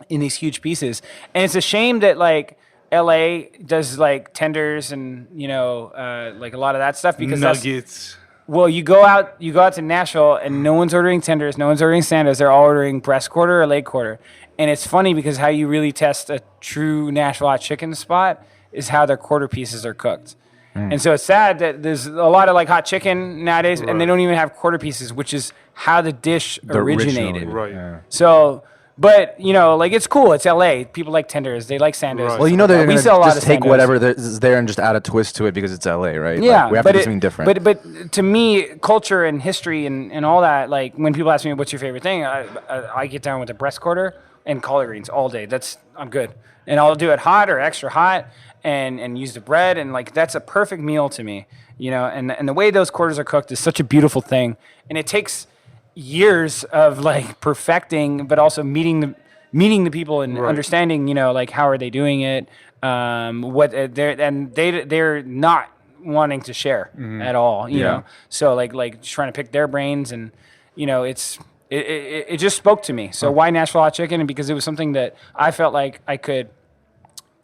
in these huge pieces. And it's a shame that, like, LA does, like, tenders and, you know, like a lot of that stuff. Because nuggets. Well, you go out to Nashville, and no one's ordering tenders, no one's ordering sanders. They're all ordering breast quarter or leg quarter. And it's funny because how you really test a true Nashville hot chicken spot is how their quarter pieces are cooked. And so it's sad that there's a lot of like hot chicken nowadays, and they don't even have quarter pieces, which is how the dish originated. Right. Yeah. So, but you know, like it's cool. It's LA. People like tenders. They like sanders. Right. Well, you know, they're going to just take whatever is there and just add a twist to it because it's LA, right? Yeah, like, we have to do something different. But to me, culture and history and all that, like when people ask me what's your favorite thing, I get down with the breast quarter and collard greens all day. I'm good, and I'll do it hot or extra hot. And use the bread, and like that's a perfect meal to me, you know. And the way those quarters are cooked is such a beautiful thing, and it takes years of like perfecting, but also meeting the people and understanding, you know, like how are they doing it, they're not wanting to share at all, you know. So like trying to pick their brains, and you know, it just spoke to me. So why Nashville hot chicken? And because it was something that I felt like I could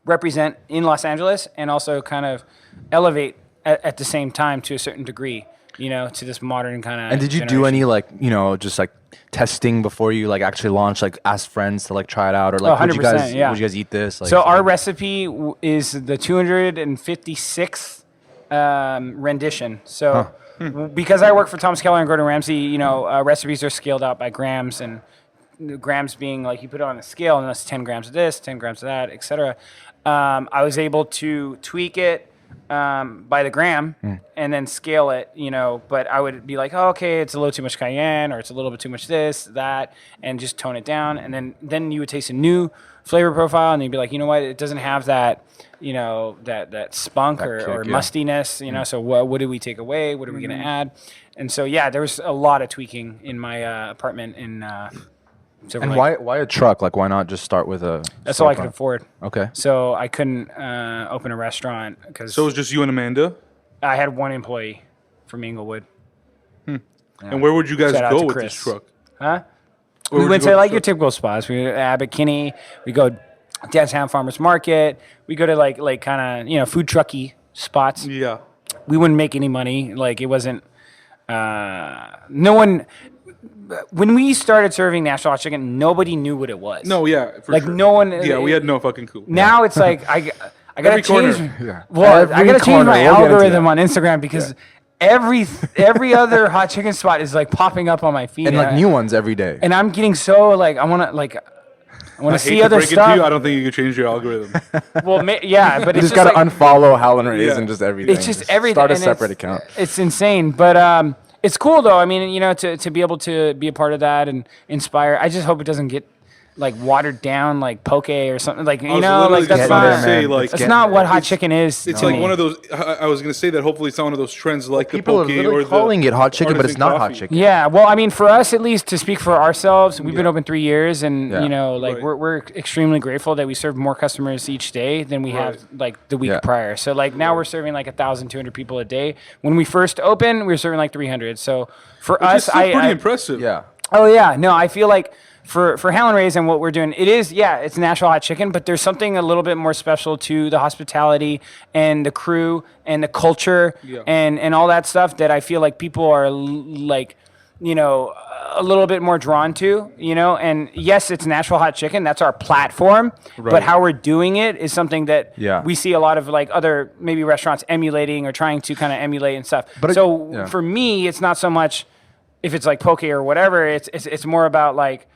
represent in Los Angeles and also kind of elevate at the same time to a certain degree, you know, to this modern kind of. And did you do any like, you know, just like testing before you like actually launch, like ask friends to like try it out, or like would you guys eat this? Like, so our recipe is the 256th rendition. So because I work for Thomas Keller and Gordon Ramsay, you know, recipes are scaled out by grams, and grams being like you put it on a scale and that's 10 grams of this, 10 grams of that, etc. I was able to tweak it by the gram and then scale it, you know, but I would be like, oh, okay, it's a little too much cayenne, or it's a little bit too much this, that, and just tone it down. And then you would taste a new flavor profile, and you'd be like, you know what, it doesn't have that, you know, that spunk or mustiness, you know, so what do we take away? What are we going to add? And so, yeah, there was a lot of tweaking in my apartment in and why a truck? Like, why not just start with a? That's all I could afford. Okay. So I couldn't open a restaurant because. So it was just you and Amanda? I had one employee from Inglewood. Yeah. And where would you guys go with this truck? Huh? We went to like your typical spots. We go to Abbott Kinney. We go downtown Farmers Market. We go to like kind of, you know, food trucky spots. Yeah. We wouldn't make any money. Like it wasn't. No one. When we started serving Nashville hot chicken, nobody knew what it was. No, yeah, like sure. No one. Yeah, we had no fucking clue. Now it's like I gotta change. Yeah. Well, I gotta change my algorithm on Instagram because every other hot chicken spot is like popping up on my feed, and like new ones every day. And I'm getting so like I want to see other stuff. I don't think you can change your algorithm. Well, yeah, but you it's just gotta unfollow Howlin Ray and just everything. It's just everything. Start a separate account. It's insane, but it's cool though. I mean, you know, to be able to be a part of that and inspire. I just hope it doesn't get like watered down like poke or something like I was literally that's just not gonna say, like, that's not what hot chicken is. It's to like me. one of those. I was gonna say that hopefully it's not one of those trends like People the are poke literally or calling the it hot chicken, but it's artisan not hot coffee. chicken. Yeah, well, I mean, for us at least, to speak for ourselves, we've been Yeah. open 3 years, and Yeah. like Right. we're extremely grateful that we serve more customers each day than we have like the week Yeah. prior. So like now we're serving like 1,200 people a day. When we first opened, we were serving like 300. So for Which is us, still pretty I impressive. Yeah. oh yeah, no, I feel like for Howlin Ray's and what we're doing, it's Nashville Hot Chicken, but there's something a little bit more special to the hospitality and the crew and the culture and all that stuff that I feel like people are like, a little bit more drawn to, and yes, it's Nashville Hot Chicken. That's our platform, but how we're doing it is something that we see a lot of like other maybe restaurants emulating or trying to kind of emulate and stuff. But for me, it's not so much if it's like poke or whatever, it's more about like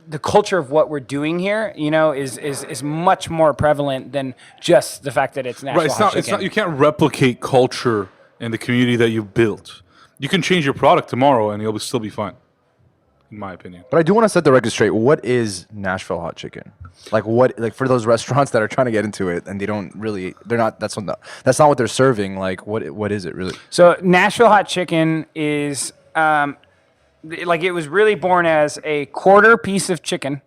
the culture of what we're doing here, is much more prevalent than just the fact that it's Nashville Right. Hot Chicken. It's not. You can't replicate culture and the community that you built. You can change your product tomorrow and you'll still be fine, in my opinion. But I do want to set the record straight. What is Nashville Hot Chicken? Like for those restaurants that are trying to get into it and that's not what they're serving. Like what is it really? So Nashville Hot Chicken is like it was really born as a quarter piece of chicken,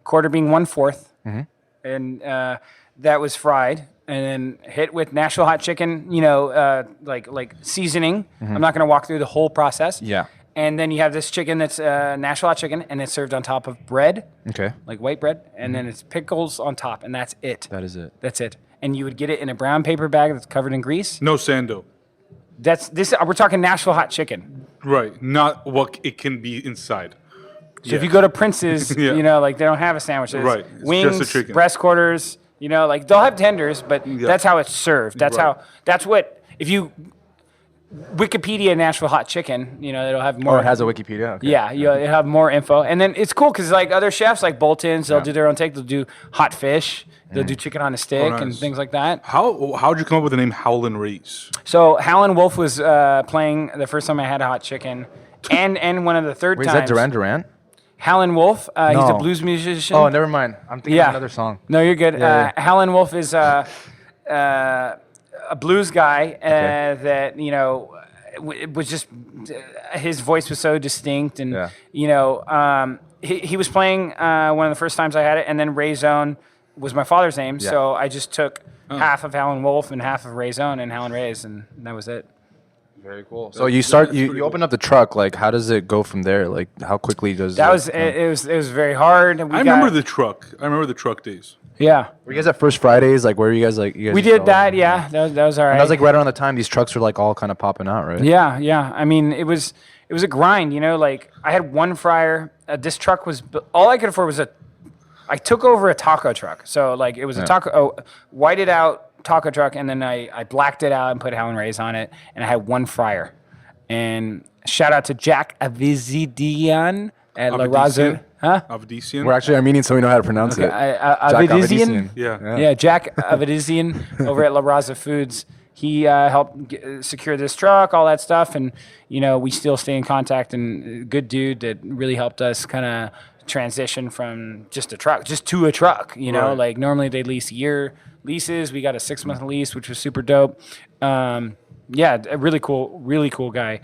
quarter being 1/4, and that was fried and then hit with Nashville Hot Chicken, like seasoning. I'm not going to walk through the whole process. Yeah. And then you have this chicken that's Nashville Hot Chicken, and it's served on top of bread, Okay. like white bread, and then it's pickles on top, and that's it. That is it. That's it. And you would get it in a brown paper bag that's covered in grease. No sando. That's this. We're talking Nashville Hot Chicken. Right. Not what it can be inside. So if you go to Prince's, Yeah. like they don't have a sandwich. There's Right. It's wings, just a chicken. breast quarters. Like they'll have tenders, but that's how it's served. That's what if you Wikipedia Nashville Hot Chicken, it'll have more. Oh, it has a Wikipedia. Okay. Yeah, it'll have more info, and then it's cool because like other chefs, like Bolton's, they'll do their own take. They'll do hot fish. They'll do chicken on a stick and nice. things like that. How'd you come up with the name Howlin Ray's? So Howlin Wolf was playing the first time I had a hot chicken, and one of the third Wait, times. is that Duran Duran? Howlin Wolf, he's No. a blues musician. Oh, never mind. I'm thinking of another song. No, you're good. Yeah, Howlin Wolf is a blues guy that was just his voice was so distinct, and he was playing one of the first times I had it, and then Ray Zone was my father's name, so I just took half of Howlin Wolf and half of Ray Zone and Howlin Ray's, and that was it. Very cool. So you open up the truck. Like, how does it go from there? Like, how quickly does That was it was very hard. And I remember the truck. I remember the truck days. yeah. Were you guys at First Fridays? Like, where were you guys? Like, you guys We did that. Yeah, that was all right. And that was like right around the time these trucks were like all kind of popping out, right? Yeah. I mean, it was a grind, Like I had one fryer. This truck was all I could afford was I took over a taco truck, so like it was a taco, whited out taco truck, and then I blacked it out and put Howlin Ray's on it, and I had one fryer. And shout out to Jack Avizidian at La Raza. Huh? Avdisian. We're actually Armenian, so we know how to pronounce it. Avidizian. Yeah. Yeah, Jack Avidizian over at La Raza Foods. He helped secure this truck, all that stuff, and we still stay in contact. And good dude that really helped us kind of transition from just a truck, just to a truck. Right. Like normally they lease year leases. We got a 6-month lease, which was super dope. Yeah, a really cool guy.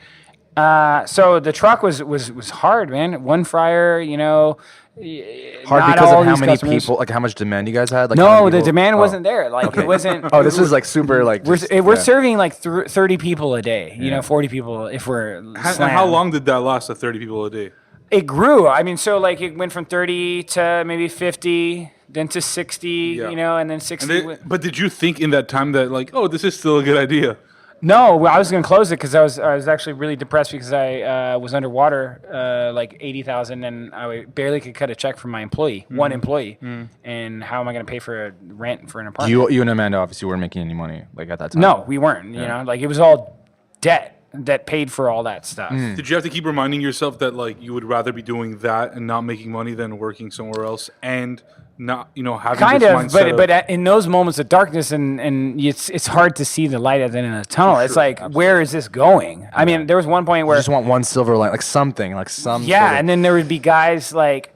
So the truck was hard, man. One fryer, Hard because of how many people, like how much demand you guys had. Like no, the demand wasn't there. Like it wasn't. Oh, this is like super like. We're serving like 30 people a day. 40 people if we're. And how long did that last? 30 people a day. It grew. I mean, so like it went from 30 to maybe 50, then to 60. And then 60. But did you think in that time that like, oh, this is still a good idea? No, well, I was going to close it because I was actually really depressed because I was underwater, like 80,000, and I barely could cut a check from my employee, one employee, and how am I going to pay for a rent for an apartment? You and Amanda obviously weren't making any money like at that time. No, we weren't. Like it was all debt that paid for all that stuff. Did you have to keep reminding yourself that like you would rather be doing that and not making money than working somewhere else and not having Kind this of, mindset but in those moments of darkness and it's hard to see the light at the end of the tunnel. It's like, where is this going? I mean, there was one point where You just want one silver line, like something, like some. yeah, sort of- and then there would be guys like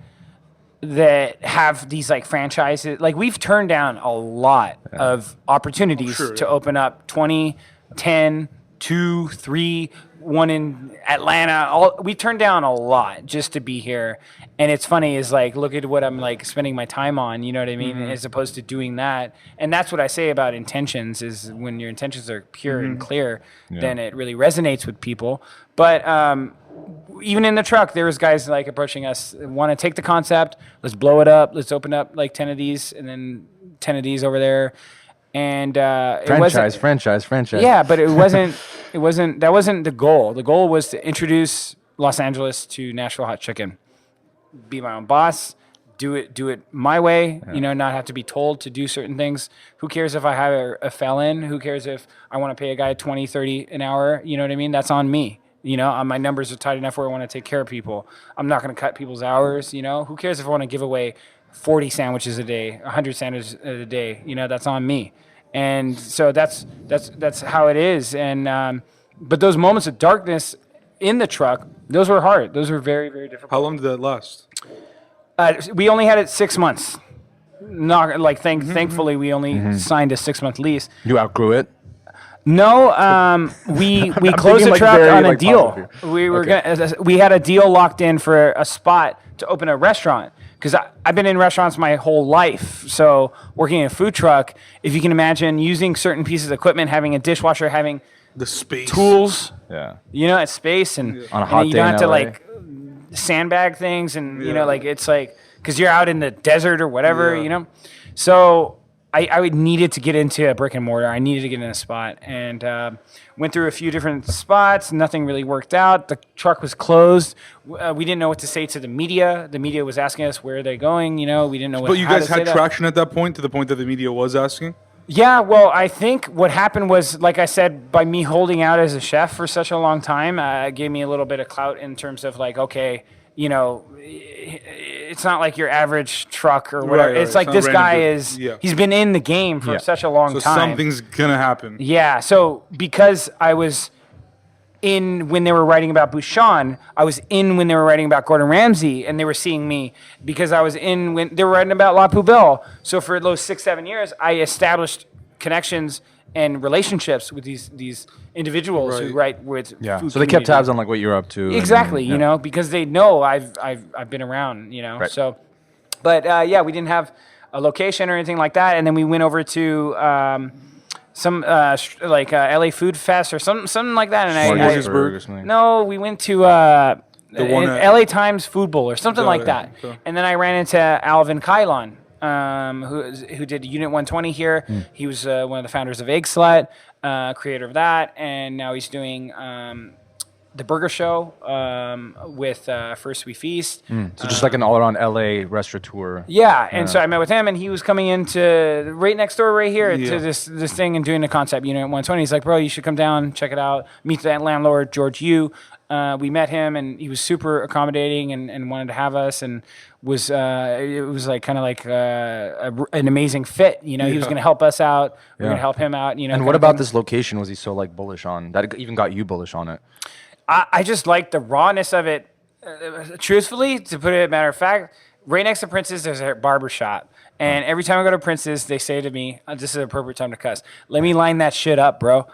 that have these like franchises. Like we've turned down a lot of opportunities to open up 20, 10, 2, 3, one in Atlanta. We turned down a lot just to be here. And it's funny is like, look at what I'm like spending my time on, you know what I mean? As opposed to doing that. And that's what I say about intentions is when your intentions are pure and clear, then it really resonates with people. But even in the truck, there was guys like approaching us, want to take the concept, let's blow it up, let's open up like 10 of these and then 10 of these over there. And franchise. Yeah, but that wasn't the goal. The goal was to introduce Los Angeles to Nashville Hot Chicken. Be my own boss, do it my way, not have to be told to do certain things. Who cares if I have a felon? Who cares if I want to pay a guy 20, 30 an hour? You know what I mean? That's on me. My numbers are tight enough where I want to take care of people. I'm not going to cut people's hours, Who cares if I want to give away 40 sandwiches a day, 100 sandwiches a day? That's on me. And so that's how it is. And but those moments of darkness in the truck, those were hard. Those were very, very difficult. How long did that last? We only had it 6 months. Not like thankfully we only signed a 6-month lease. You outgrew it? No, we closed the truck on a deal. We had a deal locked in for a spot to open a restaurant because I've been in restaurants my whole life. So working in a food truck, if you can imagine using certain pieces of equipment, having a dishwasher, having the space, tools, at space, and on a hot you day don't have to LA. like sandbag things, and like it's like because you're out in the desert or whatever, So I needed to get into a brick and mortar. I needed to get in a spot, and went through a few different spots. Nothing really worked out. The truck was closed. We didn't know what to say to the media. The media was asking us where are they going. We didn't know. But you guys had traction at that point, to the point that the media was asking. Yeah, well, I think what happened was, like I said, by me holding out as a chef for such a long time, it gave me a little bit of clout in terms of like, okay, it's not like your average truck or whatever. It's like this guy he's been in the game for such a long time. So something's going to happen. Yeah, so because I was in when they were writing about Bouchon, I was in when they were writing about Gordon Ramsay, and they were seeing me because I was in when they were writing about La Poubelle. So for those 6-7 years, I established connections and relationships with these individuals who write with food so they kept tabs on like what you're up to. Exactly, because they know I've been around, Right. So, but we didn't have a location or anything like that, and then we went over to some LA Food Fest or something like that, and no, we went to LA Times Food Bowl or something like that, and then I ran into Alvin Kylon. Who did Unit 120 here. He was one of the founders of Egg Slut, creator of that, and now he's doing the Burger Show with First We Feast. So just like an all-around LA restaurateur. Yeah, and so I met with him, and he was coming into right next door right here to this thing and doing the concept Unit 120. He's like, bro, you should come down, check it out, meet the landlord, George Yu. We met him, and he was super accommodating and wanted to have us, and was it was like kind of like an amazing fit. He was going to help us out. We're going to help him out. And what about this location was he so like bullish on? That even got you bullish on it? I just like the rawness of it. Truthfully, to put it matter of fact, right next to Prince's, there's a barber shop. And every time I go to Prince's, they say to me, this is the appropriate time to cuss. Let me line that shit up, bro.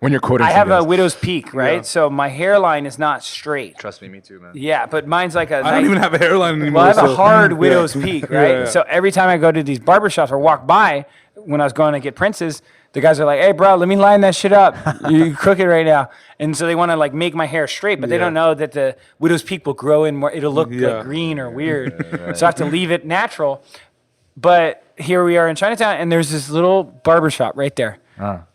When you're quoting, I have a widow's peak, right? Yeah. So my hairline is not straight. Trust me too, man. Yeah, but mine's like I don't even have a hairline anymore. Well, I have a hard widow's peak, right? So every time I go to these barbershops or walk by, when I was going to get Prince's, the guys are like, "Hey, bro, let me line that shit up. You crooked right now." And so they want to like make my hair straight, but they don't know that the widow's peak will grow in more. It'll look like green or weird. So I have to leave it natural. But here we are in Chinatown, and there's this little barbershop right there.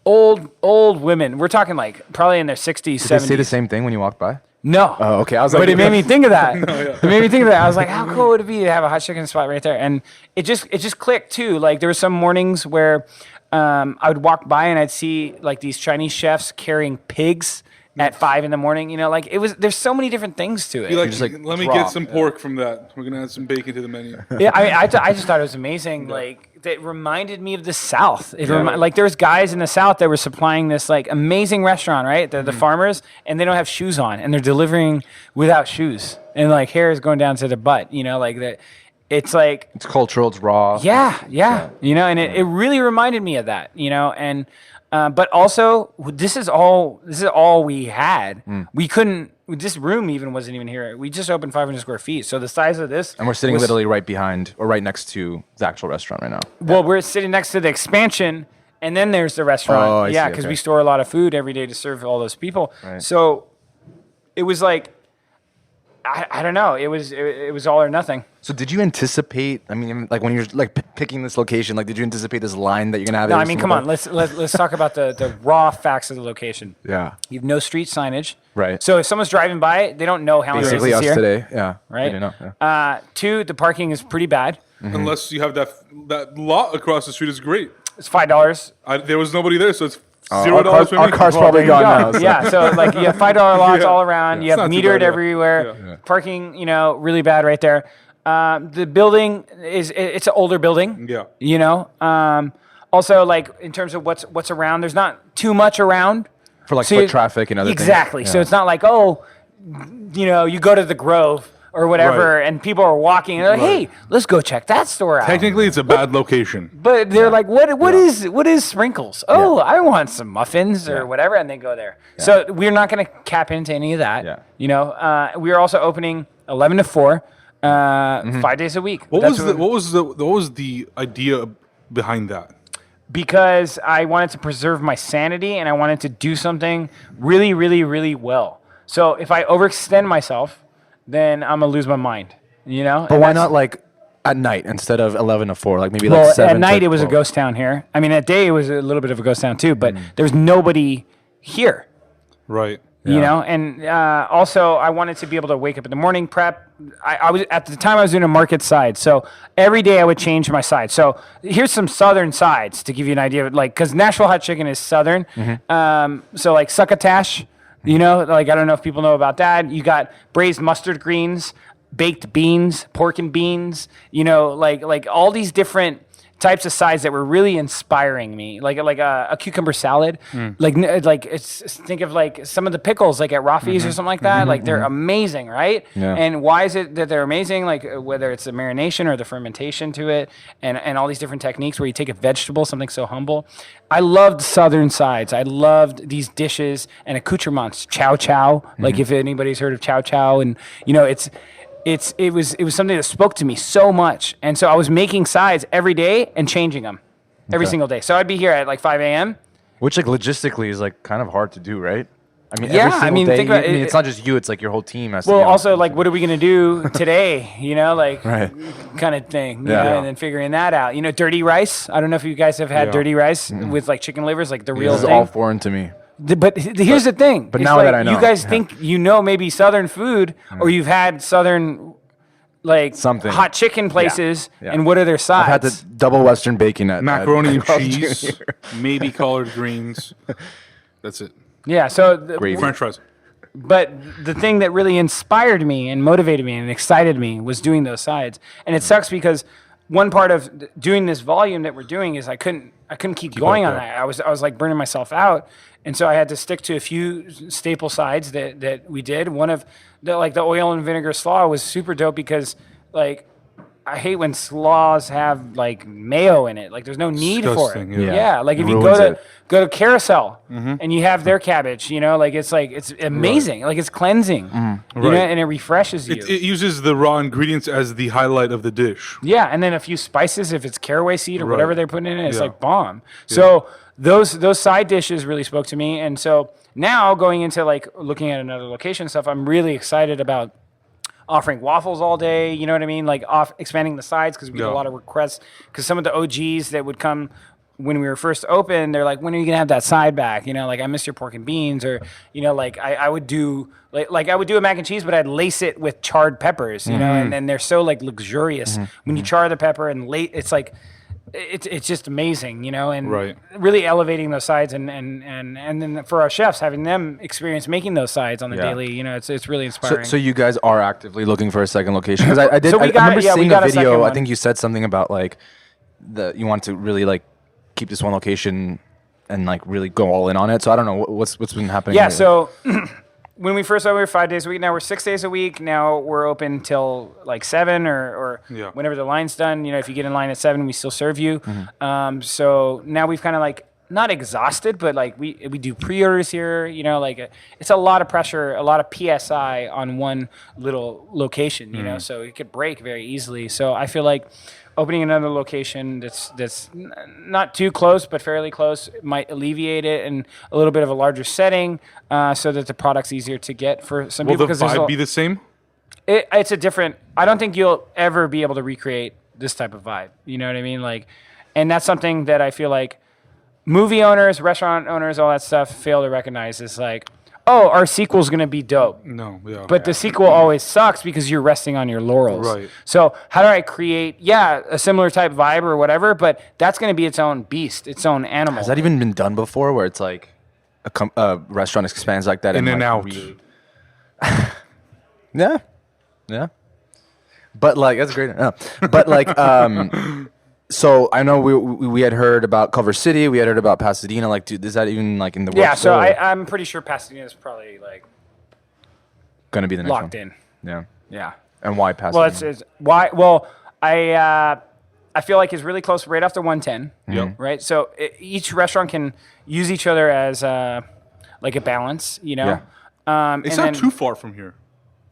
Old women. We're talking like probably in their 60s, 70s. Did they say the same thing when you walked by? No. Oh, okay. I was like, but it made me think of that. It made me think of that. I was like, how cool would it be to have a hot chicken spot right there? And it just clicked too. Like there were some mornings where I would walk by and I'd see like these Chinese chefs carrying pigs at 5 a.m. Like it was. There's so many different things to it. You're like, let me get some pork from that. We're gonna add some bacon to the menu. Yeah, I just thought it was amazing. Like that reminded me of the South. Like there's guys in the South that were supplying this like amazing restaurant, right? They're the farmers, and they don't have shoes on, and they're delivering without shoes, and like hair is going down to their butt. Like that. it's like It's cultural. It's raw. yeah. You know, and it really reminded me of that. You know, and but also this is all we had. We couldn't. This room even wasn't even here. We just opened 500 square feet. So the size of this, And we're sitting literally right behind or right next to the actual restaurant right now. well, we're sitting next to the expansion, and then there's the restaurant. Oh, I see, because okay. we store a lot of food every day to serve all those people. Right. So it was like, I don't know. It was all or nothing. So did you anticipate? I mean, like when you're like picking this location, like did you anticipate this line that you're gonna have? No, every I mean, single come on. day? Let's talk about the raw facts of the location. Yeah. You have no street signage. Right. So if someone's driving by, they don't know Howlin Ray Basically is us here. today. Yeah. Right. They know, yeah. 2, the parking is pretty bad. Unless you have that lot across the street is great. It's $5. There was nobody there, so it's $0 for me. Our car's probably gone now. So. Yeah, so like you have $5 lots all around. You It's have not too metered bad, yeah. everywhere. Yeah. Parking, really bad right there. The building it's an older building. Yeah. You know. Also, like in terms of what's around, there's not too much around. For like So foot you- traffic and other Exactly. things. So it's not like, you go to the Grove or whatever, Right. and people are walking and they're like, hey, let's go check that store out. Technically, it's a bad location. But they're like, what is Sprinkles? Oh, I want some muffins or whatever, and they go there. So we're not going to cap into any of that. Yeah. You know, we are also opening 11 to 4, 5 days a week. What That's was the idea behind that? because I wanted to preserve my sanity and I wanted to do something really, really, really well. So if I overextend myself, then I'm gonna lose my mind. You know. But why not like at night instead of 11 to 4? Like maybe like Well, 7 at night to it was a 12. ghost town here. I mean, at day it was a little bit of a ghost town too, but there was nobody here. Right. You know, and also I wanted to be able to wake up in the morning, prep. I was at the time I was doing a market side, so every day I would change my side. So here's some southern sides to give you an idea of it, like because Nashville Hot Chicken is southern. So like succotash, like I don't know if people know about that. You got braised mustard greens, baked beans, pork and beans. Like all these different types of sides that were really inspiring me, like a cucumber salad, like it's think of like some of the pickles like at Rafi's or something like that. Like they're amazing, right? Yeah. And why is it that they're amazing? Like whether it's the marination or the fermentation to it, and all these different techniques where you take a vegetable, something so humble. I loved southern sides. I loved these dishes and accoutrements. Chow chow, like if anybody's heard of chow chow, and it was something that spoke to me so much. And so I was making sides every day and changing them every single day. So I'd be here at like 5 a.m. Which like logistically is like kind of hard to do, right? I mean, Yeah, every single I mean, day. think about it. It's not just you; it's like your whole team has to. Well, be on also it. like, what are we going to do today? Right. Kind of thing. Yeah. And then figuring that out. Dirty rice. I don't know if you guys have had Yeah. dirty rice with like chicken livers, like the real This is thing. all foreign to me. But here's the thing. but It's now like, that I know, you guys yeah. think maybe Southern food, or you've had Southern like Something. hot chicken places, Yeah. and what are their I've sides? had the double Western bacon at Macaroni and Carl's cheese, Jr. maybe collard greens. That's it. Yeah. So Gravy. French fries. But the thing that really inspired me and motivated me and excited me was doing those sides. And it sucks because one part of doing this volume that we're doing is I couldn't keep going on up, that. I was like burning myself out. And so I had to stick to a few staple sides that we did. One of the oil and vinegar slaw was super dope because like I hate when slaws have like mayo in it. Like there's no need for it. Disgusting, yeah. Yeah. Like if you Ruins go to Carousel and you have their cabbage, it's amazing. Like it's cleansing. Right. And it refreshes you. It uses the raw ingredients as the highlight of the dish. Yeah, and then a few spices if it's caraway seed or whatever Right. they're putting in it, it's Yeah. like bomb. So those side dishes really spoke to me, and so now going into like looking at another location stuff, I'm really excited about offering waffles all day. You know what I mean? Like expanding the sides because we get a Yeah. lot of requests. Because some of the OGs that would come when we were first open, they're like, "When are you gonna have that side back?" Like I miss your pork and beans, or like I would do like I would do a mac and cheese, but I'd lace it with charred peppers. And then they're so like luxurious when you char the pepper and it's like. It's just amazing, and Right. really elevating those sides, and then for our chefs, having them experience making those sides on the Yeah. daily, it's really inspiring. So you guys are actively looking for a second location? Because I did. So we I got- remember yeah, we seeing got a a second video. I one. think you said something about like you want to really like keep this one location and like really go all in on it. So I don't know what's been happening. Yeah, here. so when we first opened, we were 5 days a week. Now we're 6 days a week. Now we're open till like 7 or whenever the line's done. If you get in line at 7, we still serve you. So now we've kind of like not exhausted, but like we do pre-orders here. It's a lot of pressure, a lot of PSI on one little location. So it could break very easily. So I feel like opening another location that's not too close but fairly close might alleviate it, and a little bit of a larger setting, so that the product's easier to get for some people. Will the vibe be the same? It's a different. I don't think you'll ever be able to recreate this type of vibe. You know what I mean? And that's something that I feel like movie owners, restaurant owners, all that stuff fail to recognize. Is like, oh, our sequel's going to be dope. No, yeah. But the sequel always sucks because you're resting on your laurels. Right. So how do I create, a similar type vibe or whatever, but that's going to be its own beast, its own animal. Has that even been done before, where it's like a restaurant expands like that? In and out. Really... yeah. But like, that's great. No. But like, so I know we had heard about Culver City, we had heard about Pasadena. Like, dude, is that even like in the works? Yeah, so I'm pretty sure Pasadena is probably like gonna be the next locked one. in. Yeah. And why Pasadena? Well, it's why. Well, I feel like it's really close, right off the 110. Yep. Right. So each restaurant can use each other as like a balance. Yeah. It's not too far from here.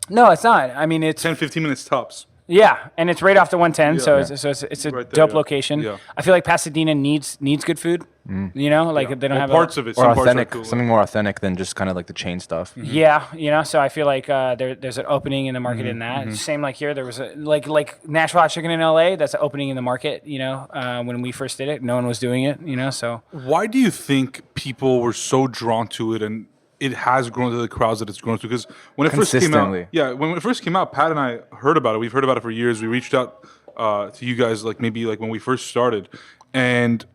No, it's not. I mean, it's 10, 15 minutes tops. Yeah, and it's right off the 110, Yeah. so it's a Right there, dope yeah. location. Yeah. I feel like Pasadena needs good food. They don't have parts of it. Or Some parts are authentic, cool. something more authentic than just kind of like the chain stuff. Yeah, so I feel like there's an opening in the market in that. Same like here, there was like Nashville Hot Chicken in LA. That's an opening in the market. When we first did it, no one was doing it. So Why do you think people were so drawn to it, and it has grown to the crowds that it's grown to? Because when it first came out, when it first came out, Pat and I heard about it. We've heard about it for years. We reached out to you guys maybe when we first started, and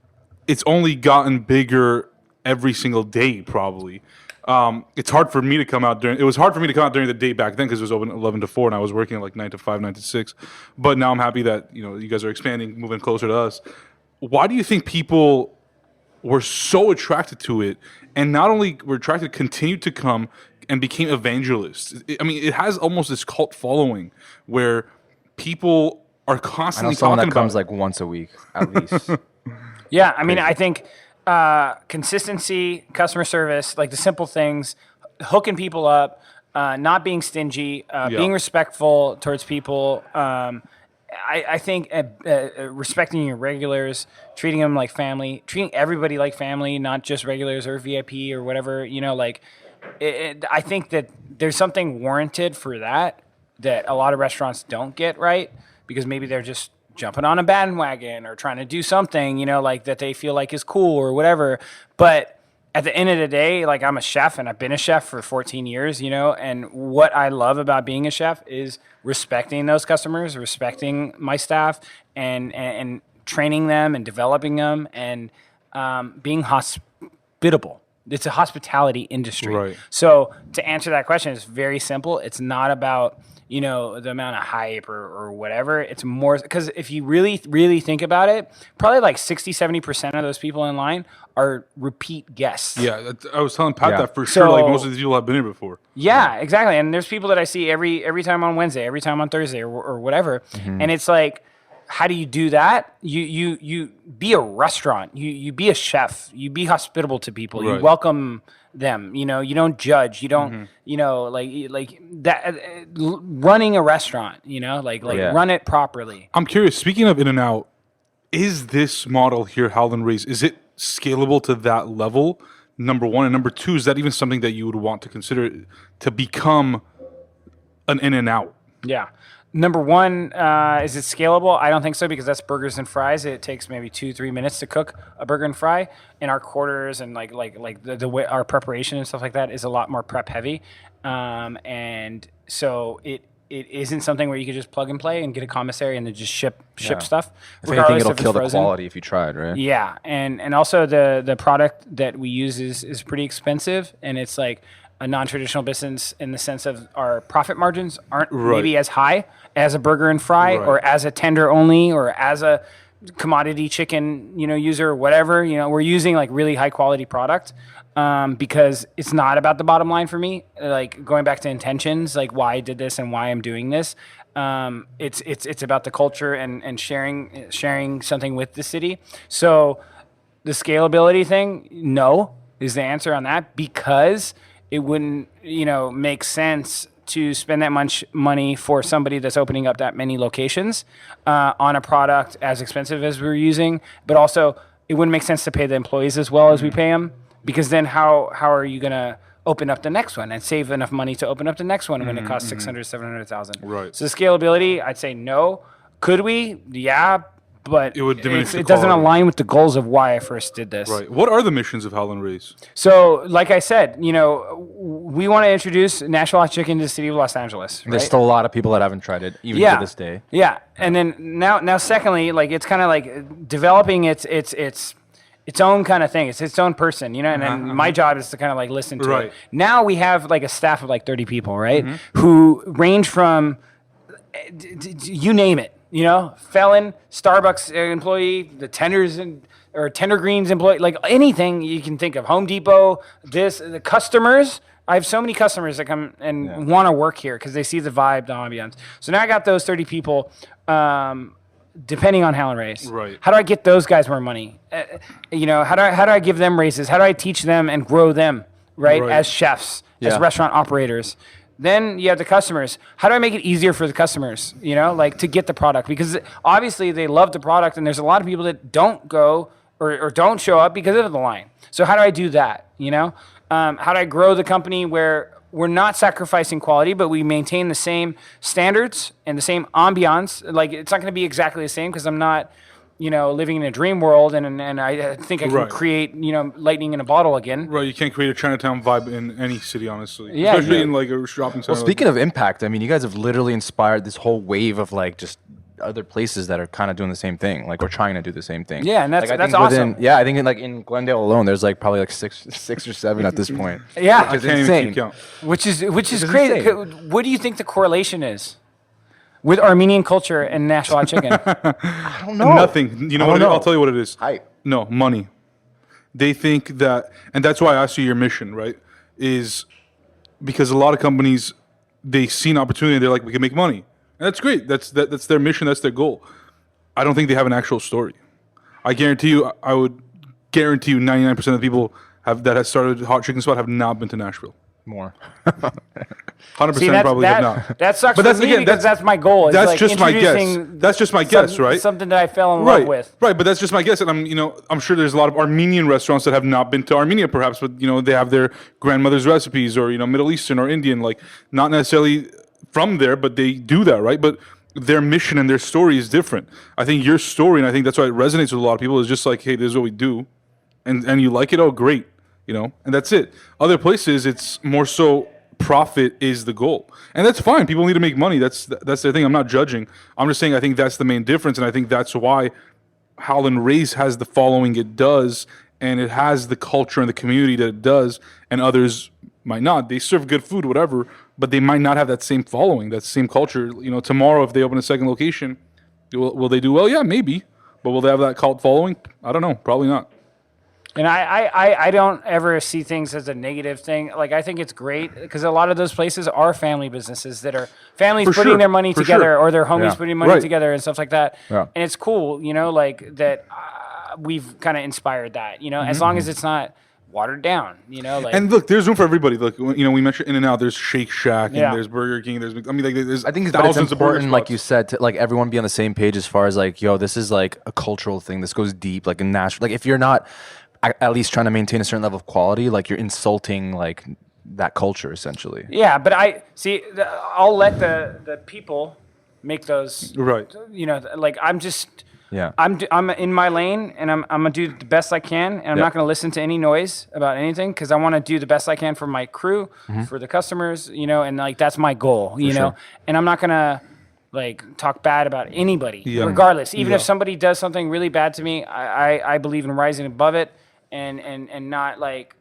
it's only gotten bigger every single day. Probably, it's hard for me to come out during. It was hard for me to come out during the day back then because it was open 11 to 4, and I was working at 9 to 5, 9 to 6. But now I'm happy that you guys are expanding, moving closer to us. Why do you think people were so attracted to it, and not only were attracted, continued to come and became evangelists? It has almost this cult following where people are constantly someone talking that comes about like once a week at least. yeah, I think consistency, customer service, like the simple things, hooking people up, not being stingy, being respectful towards people. I think respecting your regulars, treating them like family, treating everybody like family, not just regulars or VIP or whatever. I think that there's something warranted for that a lot of restaurants don't get right, because maybe they're just jumping on a bandwagon or trying to do something, like that they feel like is cool or whatever. But at the end of the day, like, I'm a chef and I've been a chef for 14 years, and what I love about being a chef is respecting those customers, respecting my staff, and training them and developing them, and being hospitable. It's a hospitality industry. Right. So to answer that question, it's very simple. It's not about the amount of hype or whatever. It's more because if you really, really think about it, probably like 60-70% of those people in line are repeat guests. Yeah, I was telling Pat that for sure. Like, most of these people have been here before. Yeah, exactly. And there's people that I see every time on Wednesday, every time on Thursday, or whatever. And it's like, how do you do that? You be a restaurant. You be a chef. You be hospitable to people. Right. You welcome them. You don't judge. You don't. Like that. Running a restaurant. Run it properly. I'm curious. Speaking of In-N-Out, is this model here, Howlin Ray's, is it scalable to that level? Number one, and number two, is that even something that you would want to consider to become an In-N-Out? Yeah. Number one, is it scalable? I don't think so, because that's burgers and fries. It takes maybe 2-3 minutes to cook a burger and fry, and our quarters and like the way our preparation and stuff like that is a lot more prep heavy, and so it isn't something where you could just plug and play and get a commissary and then just ship stuff. If anything, it'll kill the quality if you tried, right? Yeah, and also the product that we use is pretty expensive, and it's like a non-traditional business in the sense of our profit margins aren't maybe as high as a burger and fry, or as a tender only, or as a commodity chicken, user or whatever. We're using like really high quality product. because it's not about the bottom line for me. Like going back to intentions, like why I did this and why I'm doing this. It's about the culture and sharing something with the city. So the scalability thing, no, is the answer on that, because it wouldn't, make sense to spend that much money for somebody that's opening up that many locations on a product as expensive as we're using. But also, it wouldn't make sense to pay the employees as well as we pay them, because then how are you going to open up the next one and save enough money to open up the next one when it costs 600, 700,000? Right. So the scalability, I'd say no. Could we? Yeah. But it would diminish the it doesn't quality. align with the goals of why I first did this. Right. What are the missions of Howlin Ray's? So, like I said, we want to introduce Nashville Hot Chicken to the city of Los Angeles. There's right? still a lot of people that haven't tried it, even to this day. Yeah, and then now, secondly, like it's kind of like developing its own kind of thing. It's its own person, and then my job is to kind of like listen to it. Now we have like a staff of like 30 people, right? Who range from you name it. Felon, Starbucks employee, the tenders or Tender Greens employee, like anything you can think of. Home Depot, the customers. I have so many customers that come and want to work here because they see the vibe, the ambiance. So now I got those 30 people, depending on Howlin Ray's. Right. How do I get those guys more money? How do I give them raises? How do I teach them and grow them, right. As chefs, as restaurant operators? Then you have the customers. How do I make it easier for the customers, to get the product? Because obviously they love the product, and there's a lot of people that don't go or don't show up because of the line. So how do I do that, How do I grow the company where we're not sacrificing quality, but we maintain the same standards and the same ambiance? Like, it's not going to be exactly the same because I'm not, living in a dream world, and I think I can create, lightning in a bottle again. Right, you can't create a Chinatown vibe in any city, honestly. Yeah, especially in like a shopping center. Well, speaking of impact, I mean, you guys have literally inspired this whole wave of like just other places that are kind of doing the same thing, like we're trying to do the same thing. Yeah, and that's awesome. awesome. I think in Glendale alone, there's like probably like six or seven at this point. Yeah, I can't even keep count. Which is crazy. What do you think the correlation is with Armenian culture and Nashville Hot Chicken? I don't know. Nothing. You know what it is? I'll tell you what it is. Hype. No, money. They think that, and that's why I asked you your mission, right? Is because a lot of companies, they see an opportunity and they're like, we can make money. And that's great. That's their mission. That's their goal. I don't think they have an actual story. I guarantee you, I would guarantee you 99% of the people that has started Hot Chicken Spot have not been to Nashville. More. 100% probably have not. That sucks But for me because that's my goal. That's like just my guess. That's just my guess, right? Something that I fell in love with. Right, but that's just my guess. And I'm sure there's a lot of Armenian restaurants that have not been to Armenia, perhaps, but they have their grandmother's recipes, or Middle Eastern or Indian, like not necessarily from there, but they do that, right? But their mission and their story is different. I think your story, and I think that's why it resonates with a lot of people, is just like, hey, this is what we do, and you like it, oh, great, and that's it. Other places, it's more so profit is the goal, and that's fine. People need to make money. That's their thing. I'm not judging. I'm just saying I think that's the main difference, and I think that's why Howlin Ray's has the following it does, and it has the culture and the community that it does, and others might not. They serve good food, whatever, but they might not have that same following, that same culture. Tomorrow if they open a second location, will they do well? Yeah, maybe, but will they have that cult following? I don't know. Probably not. And I don't ever see things as a negative thing. Like, I think it's great because a lot of those places are family businesses that are families putting their money together or their homies putting money together and stuff like that. Yeah. And it's cool, like that we've kind of inspired that, as long as it's not watered down, And look, there's room for everybody. Look, we mentioned In-N-Out, there's Shake Shack, and there's Burger King. There's I think thousands it's important, like you said, to like everyone be on the same page as far as like, this is like a cultural thing. This goes deep, like in Nashville. Like if you're not at least trying to maintain a certain level of quality, like you're insulting like that culture essentially. Yeah, but I'll let the people make those. Right. Like I'm just. Yeah. I'm in my lane, and I'm gonna do the best I can, and I'm not gonna listen to any noise about anything because I want to do the best I can for my crew, for the customers, and like that's my goal, know. And I'm not gonna like talk bad about anybody, regardless. Even if somebody does something really bad to me, I believe in rising above it and not like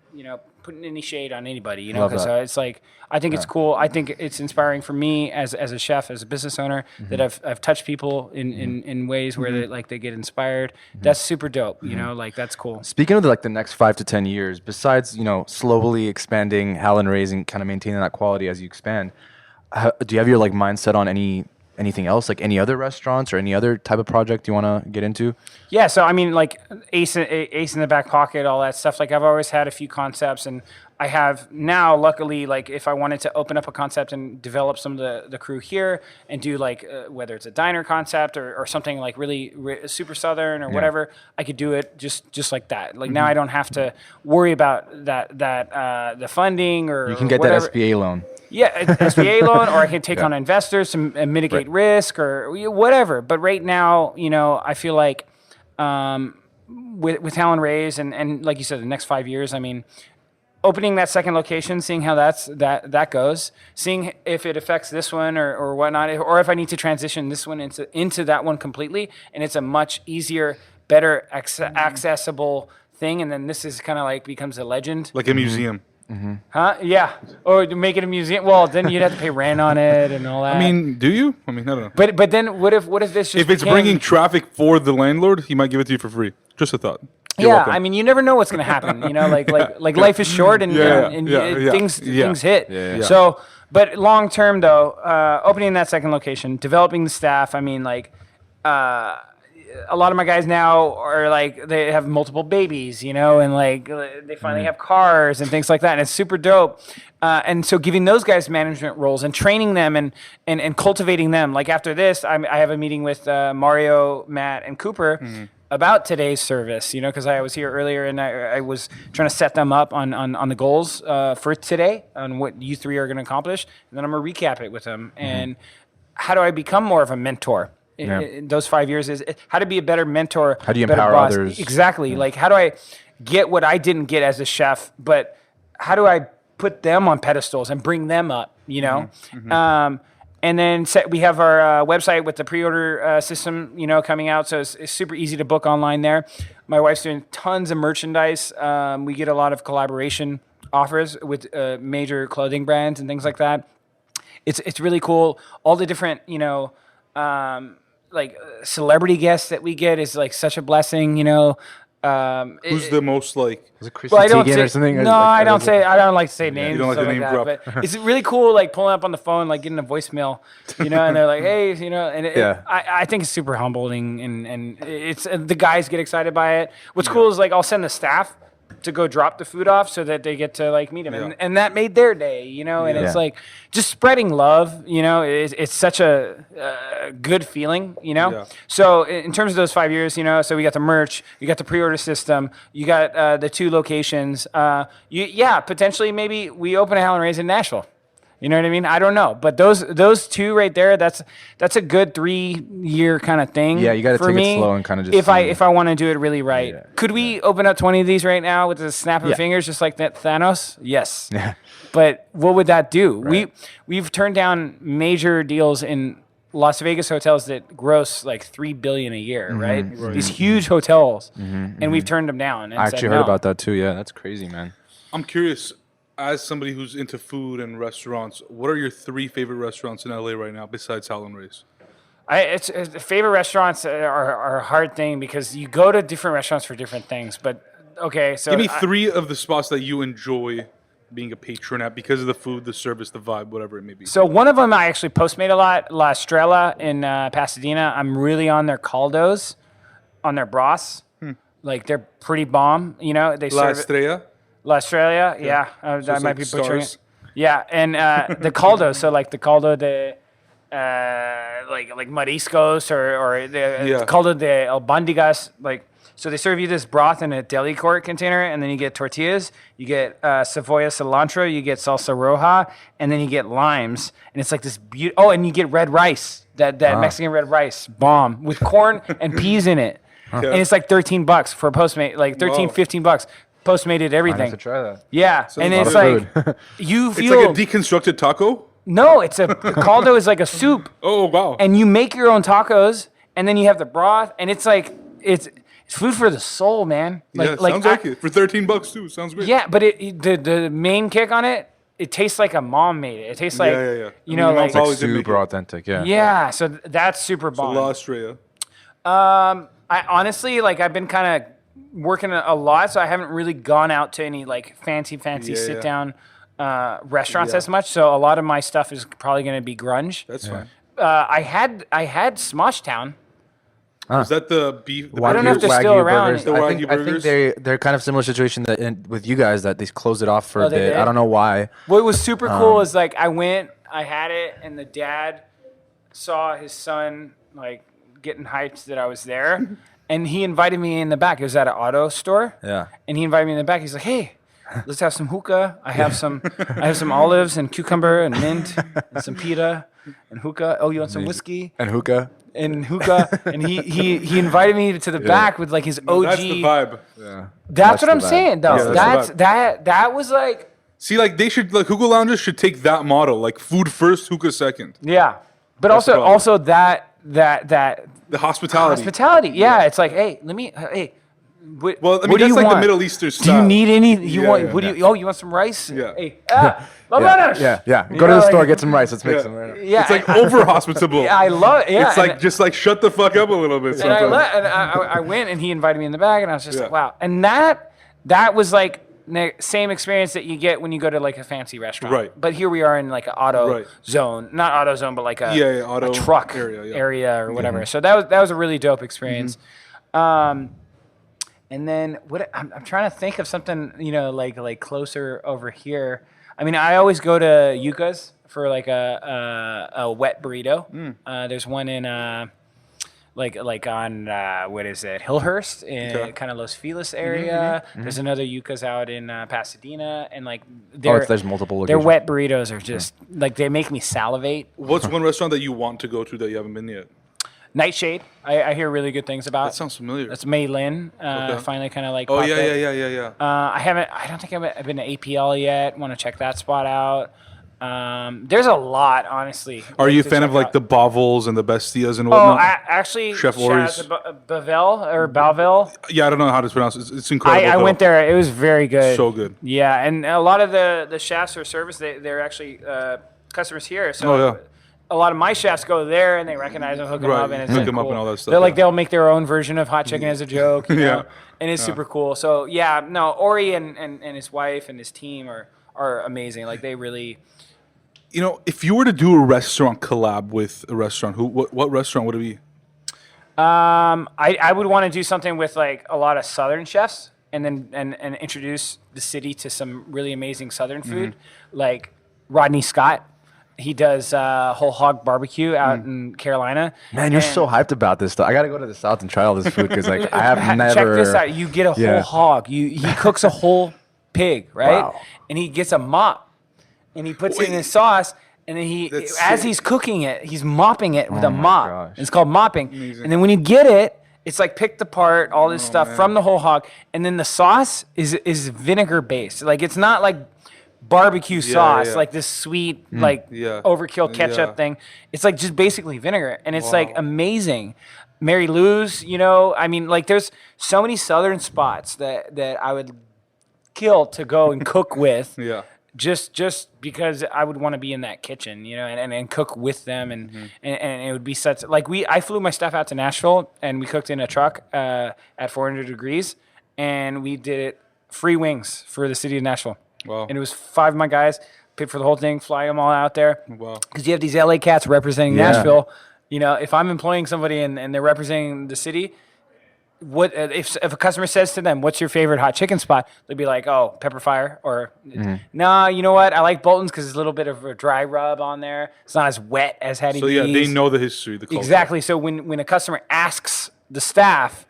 putting any shade on anybody, you know, Love because that. it's like I think it's cool. I think it's inspiring for me as a chef, as a business owner, that I've touched people in ways where they get inspired. That's super dope, you know, like that's cool. Speaking of the next 5 to 10 years, besides slowly expanding Howlin Ray's and kind of maintaining that quality as you expand, do you have your mindset on anything else, like any other restaurants or any other type of project you want to get into? Yeah, so I mean, like ace in the back pocket, all that stuff. Like I've always had a few concepts, and I have now, luckily, like if I wanted to open up a concept and develop some of the crew here and do whether it's a diner concept or something like really super southern or whatever, I could do it just like that. Like now I don't have to worry about that the funding or You can get whatever. that SBA loan. Yeah, SBA loan, or I can take on investors to mitigate risk or whatever. But right now, I feel like with Howlin Ray's and like you said, the next 5 years, I mean, opening that second location, seeing how that goes, seeing if it affects this one or whatnot, or if I need to transition this one into that one completely, and it's a much easier, better accessible thing, and then this is kind of like becomes a legend, Like a museum. huh? Yeah, or to make it a museum. Well, then you'd have to pay rent on it and all that. I mean, do you? I mean, I don't know. but then what if this just If it's became- bringing traffic for the landlord, he might give it to you for free. Just a thought. You're yeah, welcome. I mean, you never know what's going to happen. Like life is short, and, things hit. Yeah. So, but long term though, opening that second location, developing the staff. I mean, a lot of my guys now are they have multiple babies, and they finally have cars and things like that, and it's super dope. And so giving those guys management roles and training them and cultivating them. Like after this, I have a meeting with Mario, Matt, and Cooper about today's service, because I was here earlier and I was trying to set them up on the goals for today, on what you three are going to accomplish. And then I'm going to recap it with them. And how do I become more of a mentor? In those 5 years is how to be a better mentor. How do you better empower boss. others? Exactly. Like how do I get what I didn't get as a chef, but how do I put them on pedestals and bring them up, and then we have our website with the pre-order system, coming out. So it's super easy to book online there. My wife's doing tons of merchandise. We get a lot of collaboration offers with major clothing brands and things like that. It's really cool. All the different, celebrity guests that we get is such a blessing, Who's the most Was it Chrissy well, I don't Teigen say, or something? No, I don't say. I don't like to say names. you don't like and to stuff name that, drop. but it's really cool, pulling up on the phone, getting a voicemail, and they're like, "Hey," and I think it's super humbling, and it's the guys get excited by it. What's cool is I'll send the staff to go drop the food off so that they get to meet him, and that made their day, and it's just spreading love, it's such a good feeling, So in terms of those 5 years, so we got the merch, you got the pre-order system, you got the 2 locations, potentially maybe we open a Howlin Ray's in Nashville. You know what I mean? I don't know, but those 2 right there, that's a good 3-year kind of thing. Yeah, you got to take me, it slow and kind of just. if I want to do it really right. Yeah. Could we open up 20 of these right now with the snap of fingers, just like that Thanos? Yes. Yeah. But what would that do? Right. We've turned down major deals in Las Vegas hotels that gross $3 billion a year, right? These huge hotels, and we've turned them down. And I actually heard about that too. Yeah, that's crazy, man. I'm curious, as somebody who's into food and restaurants, what are your 3 favorite restaurants in LA right now besides Howlin Ray's? It's favorite restaurants are a hard thing because you go to different restaurants for different things. But okay, so Give me 3 of the spots that you enjoy being a patron at because of the food, the service, the vibe, whatever it may be. So one of them I actually Postmate a lot, La Estrella in Pasadena. I'm really on their caldos, on their broths. They're pretty bomb. They La serve Estrella? La Estrella, yeah. I it's might be butchering stars? it. Yeah, and the caldo, so the caldo de like mariscos or the caldo de albóndigas, so they serve you this broth in a deli quart container, and then you get tortillas, you get cebolla cilantro, you get salsa roja, and then you get limes, and it's this beautiful. Oh, and you get red rice, that Mexican red rice, bomb with corn and peas in it, and it's $13 for a Postmate, $13, $15. Postmated everything. I have to try that. Yeah, and it's you It's feel. like a deconstructed taco? No, it's a caldo is like a soup, Oh, wow. and you make your own tacos, and then you have the broth, and it's It's food for the soul, man. Sounds like it. For $13 too. Sounds great. Yeah, but the main kick on it, it tastes like a mom made it. It tastes like, you know, like super authentic. Yeah. Yeah, so that's super bomb. La Estrella. I honestly, like, I've been kind of working a lot, so I haven't really gone out to any like fancy sit down restaurants as much. So a lot of my stuff is probably going to be grunge. That's fine. I had Smosh Town. Is that the beef? I don't know if they're still around. I think they're kind of similar situation with you guys that they closed it off for a bit. I don't know why. What was super cool is like I had it, and the dad saw his son like getting hyped that I was there, and he invited me in the back. It was at an auto store. Yeah. And he invited me in the back. He's like, "Hey, let's have some hookah. I have some olives and cucumber and mint and some pita and hookah. Oh, you want some whiskey and hookah?" And he invited me to the back with like his OG. That's the vibe. Yeah. That's what I'm saying though. Yeah, that was like. See, like they should, like hookah lounges should take that model, like food first, hookah second. Yeah, but That's also that the hospitality. Yeah, it's like, hey, What, well, I mean, what that's do you like want? the Middle Eastern style. Do you need any? You want? Yeah. What do you? Oh, you want some rice? Yeah. Hey, Yeah. Go to the store, get some rice. Let's make some. Right Yeah, It's like over hospitable. Yeah, I love it. Yeah, It's like just like shut the fuck up a little bit. And I went, and he invited me in the bag, and I was just like, wow. And that was like the same experience that you get when you go to like a fancy restaurant. Right. But here we are in like an auto zone, not auto zone, but like auto a truck area or whatever. So that was a really dope experience. And then what I'm trying to think of something, you know, like closer over here. I mean, I always go to Yuca's for like a wet burrito. There's one in like on what is it, Hillhurst in kind of Los Feliz area. There's another Yuca's out in Pasadena, and like there's multiple their locations. wet burritos are just like they make me salivate. What's one restaurant that you want to go to that you haven't been yet? Nightshade, I hear really good things about. That sounds familiar. That's Mei Lin. Finally, kind of like. Oh popped up. yeah. I don't think I've been to APL yet. Want to check that spot out. There's a lot, honestly. Are you a fan of like the Bovels and the Bestillas and whatnot? Actually, Chef Ori's. Bavel. Yeah, I don't know how to pronounce it. It's incredible. I went there. It was very good. So good. Yeah, and a lot of the chefs or service, they're actually customers here. So a lot of my chefs go there and they recognize them, hook them up, and it's hook like them cool. up and all that stuff. They're like they'll make their own version of hot chicken as a joke, you know? Yeah. And it's super cool. So yeah, no, Ori and his wife and his team are amazing. Like they really. You know, if you were to do a restaurant collab with a restaurant, what restaurant would it be? I would want to do something with like a lot of Southern chefs, and then and introduce the city to some really amazing Southern food, like Rodney Scott. He does whole hog barbecue out in Carolina. Man, you're so hyped about this stuff. I got to go to the South and try all this food because like I have never. Check this out. You get a whole hog. He cooks a whole pig, right? Wow. And he gets a mop, and he puts it in his sauce. And then as he's cooking it, he's mopping it with a mop. Gosh. It's called mopping. Amazing. And then when you get it, it's like picked apart, all this stuff from the whole hog. And then the sauce is vinegar based. Like it's not like barbecue sauce, like this sweet, overkill ketchup thing. It's like just basically vinegar. And it's like amazing. Mary Lou's, you know, I mean, like there's so many Southern spots that I would kill to go and cook with. Yeah. Just because I would want to be in that kitchen, you know, and cook with them, and it would be such like I flew my stuff out to Nashville and we cooked in a truck at 400 degrees, and we did it free wings for the city of Nashville. Wow! And it was 5 of my guys paid for the whole thing, fly them all out there. Wow! Because you have these LA cats representing Nashville. You know, if I'm employing somebody and they're representing the city. What if a customer says to them, "What's your favorite hot chicken spot?" They'd be like, "Oh, Pepper Fire," or "Nah, you know what? I like Bolton's because there's a little bit of a dry rub on there. It's not as wet as Hattie B's." So yeah, they know the history, the culture. Exactly. So when a customer asks the staff,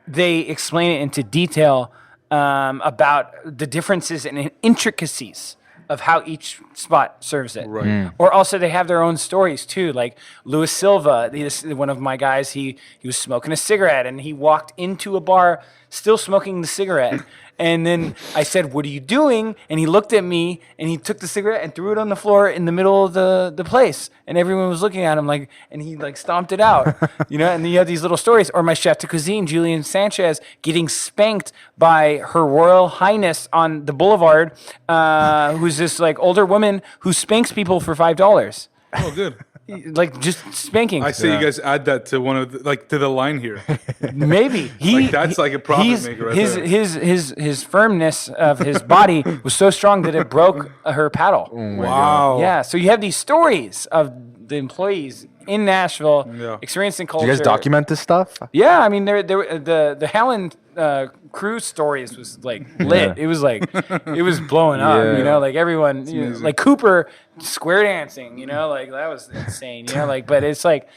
they explain it into detail about the differences and intricacies of how each spot serves it. Right. Or also they have their own stories too. Like Luis Silva, one of my guys, he was smoking a cigarette and he walked into a bar still smoking the cigarette. And then I said, "What are you doing?" And he looked at me, and he took the cigarette and threw it on the floor in the middle of the place. And everyone was looking at him like, and he like stomped it out, you know. And then you have these little stories. Or my chef de cuisine, Julian Sanchez, getting spanked by Her Royal Highness on the Boulevard, who's this like older woman who spanks people for $5. Oh, good. Like just spanking. I say you guys add that to one of to the line here. Maybe that's like a profit maker right there. His firmness of his body was so strong that it broke her paddle. Wow. Yeah. So you have these stories of the employees in Nashville experiencing culture. Do you guys document this stuff? Yeah, I mean, the Howlin cruise stories was like lit. It was like it was blowing up. You know, like everyone, you know, like Cooper square dancing. You know, like that was insane. You know, like but it's like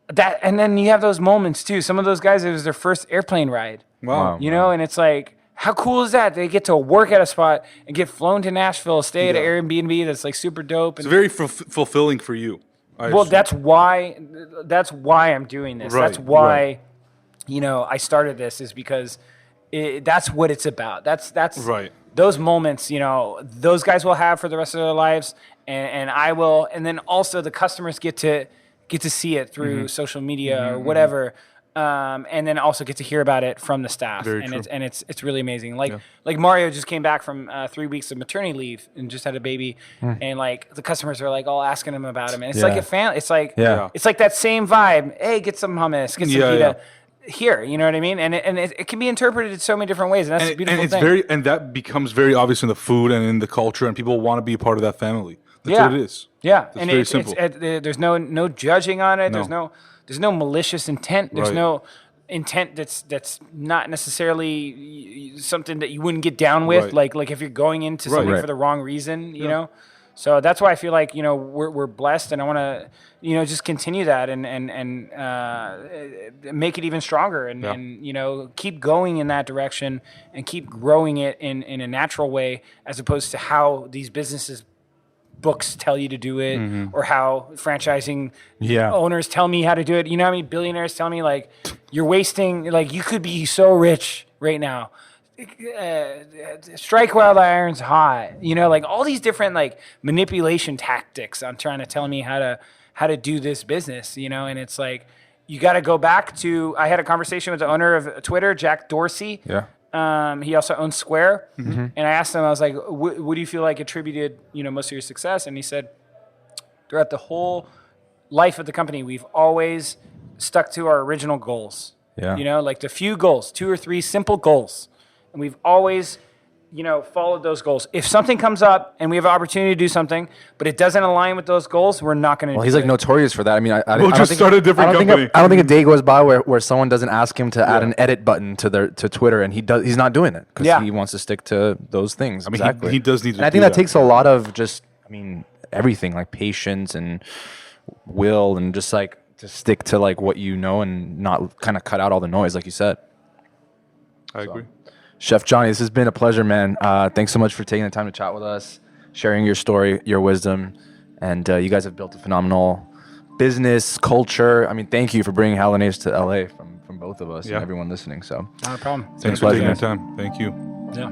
that, and then you have those moments too. Some of those guys, it was their first airplane ride. Wow. You know, and it's like, how cool is that? They get to work at a spot and get flown to Nashville, stay at an Airbnb that's like super dope. It's very fulfilling for you. Well, that's why I'm doing this. Right, that's why, you know, I started this is because that's what it's about. That's right. Those moments, you know, those guys will have for the rest of their lives, and I will, and then also the customers get to see it through social media or whatever. And then also get to hear about it from the staff, it's really amazing. Like Mario just came back from 3 weeks of maternity leave and just had a baby, and like the customers are like all asking him about him, and it's like a family. It's like it's like that same vibe. Hey, get some hummus, get some pita. Here, you know what I mean, and it can be interpreted in so many different ways, and that's a beautiful thing. And that becomes very obvious in the food and in the culture, and people want to be a part of that family. That's what it is. Yeah, it's very simple. There's no judging on it. There's no malicious intent. There's no intent that's not necessarily something that you wouldn't get down with. Like if you're going into something for the wrong reason, you know. So that's why I feel like, you know, we're blessed, and I want to, you know, just continue that and make it even stronger and you know, keep going in that direction and keep growing it in a natural way, as opposed to how these books tell you to do it, or how franchising owners tell me how to do it. You know how many billionaires tell me, like, you're wasting, like, you could be so rich right now. Strike while the iron's hot. You know, like all these different like manipulation tactics on trying to tell me how to do this business, you know, and it's like, you got to go back to, I had a conversation with the owner of Twitter, Jack Dorsey. Yeah. He also owns Square. And I asked him, I was like, what do you feel like attributed, you know, most of your success? And he said, throughout the whole life of the company, we've always stuck to our original goals. Yeah. You know, like the few goals, 2 or 3 simple goals. And we've always, you know, followed those goals. If something comes up and we have an opportunity to do something, but it doesn't align with those goals, we're not going to do it. Well, he's like notorious for that. I mean, we'll just start a different company. I don't think a day goes by where someone doesn't ask him to add an edit button to Twitter, and he's not doing it because he wants to stick to those things. I mean, he does need to. And I think that takes a lot of just, I mean, everything, like patience and will, and just like to stick to like what you know and not kind of cut out all the noise, like you said. I agree. Chef Johnny, this has been a pleasure, man. Thanks so much for taking the time to chat with us, sharing your story, your wisdom, and you guys have built a phenomenal business, culture. I mean, thank you for bringing Howlin Ray to LA from both of us and everyone listening. So, not a problem. Thanks for taking the time. Thank you. Yeah.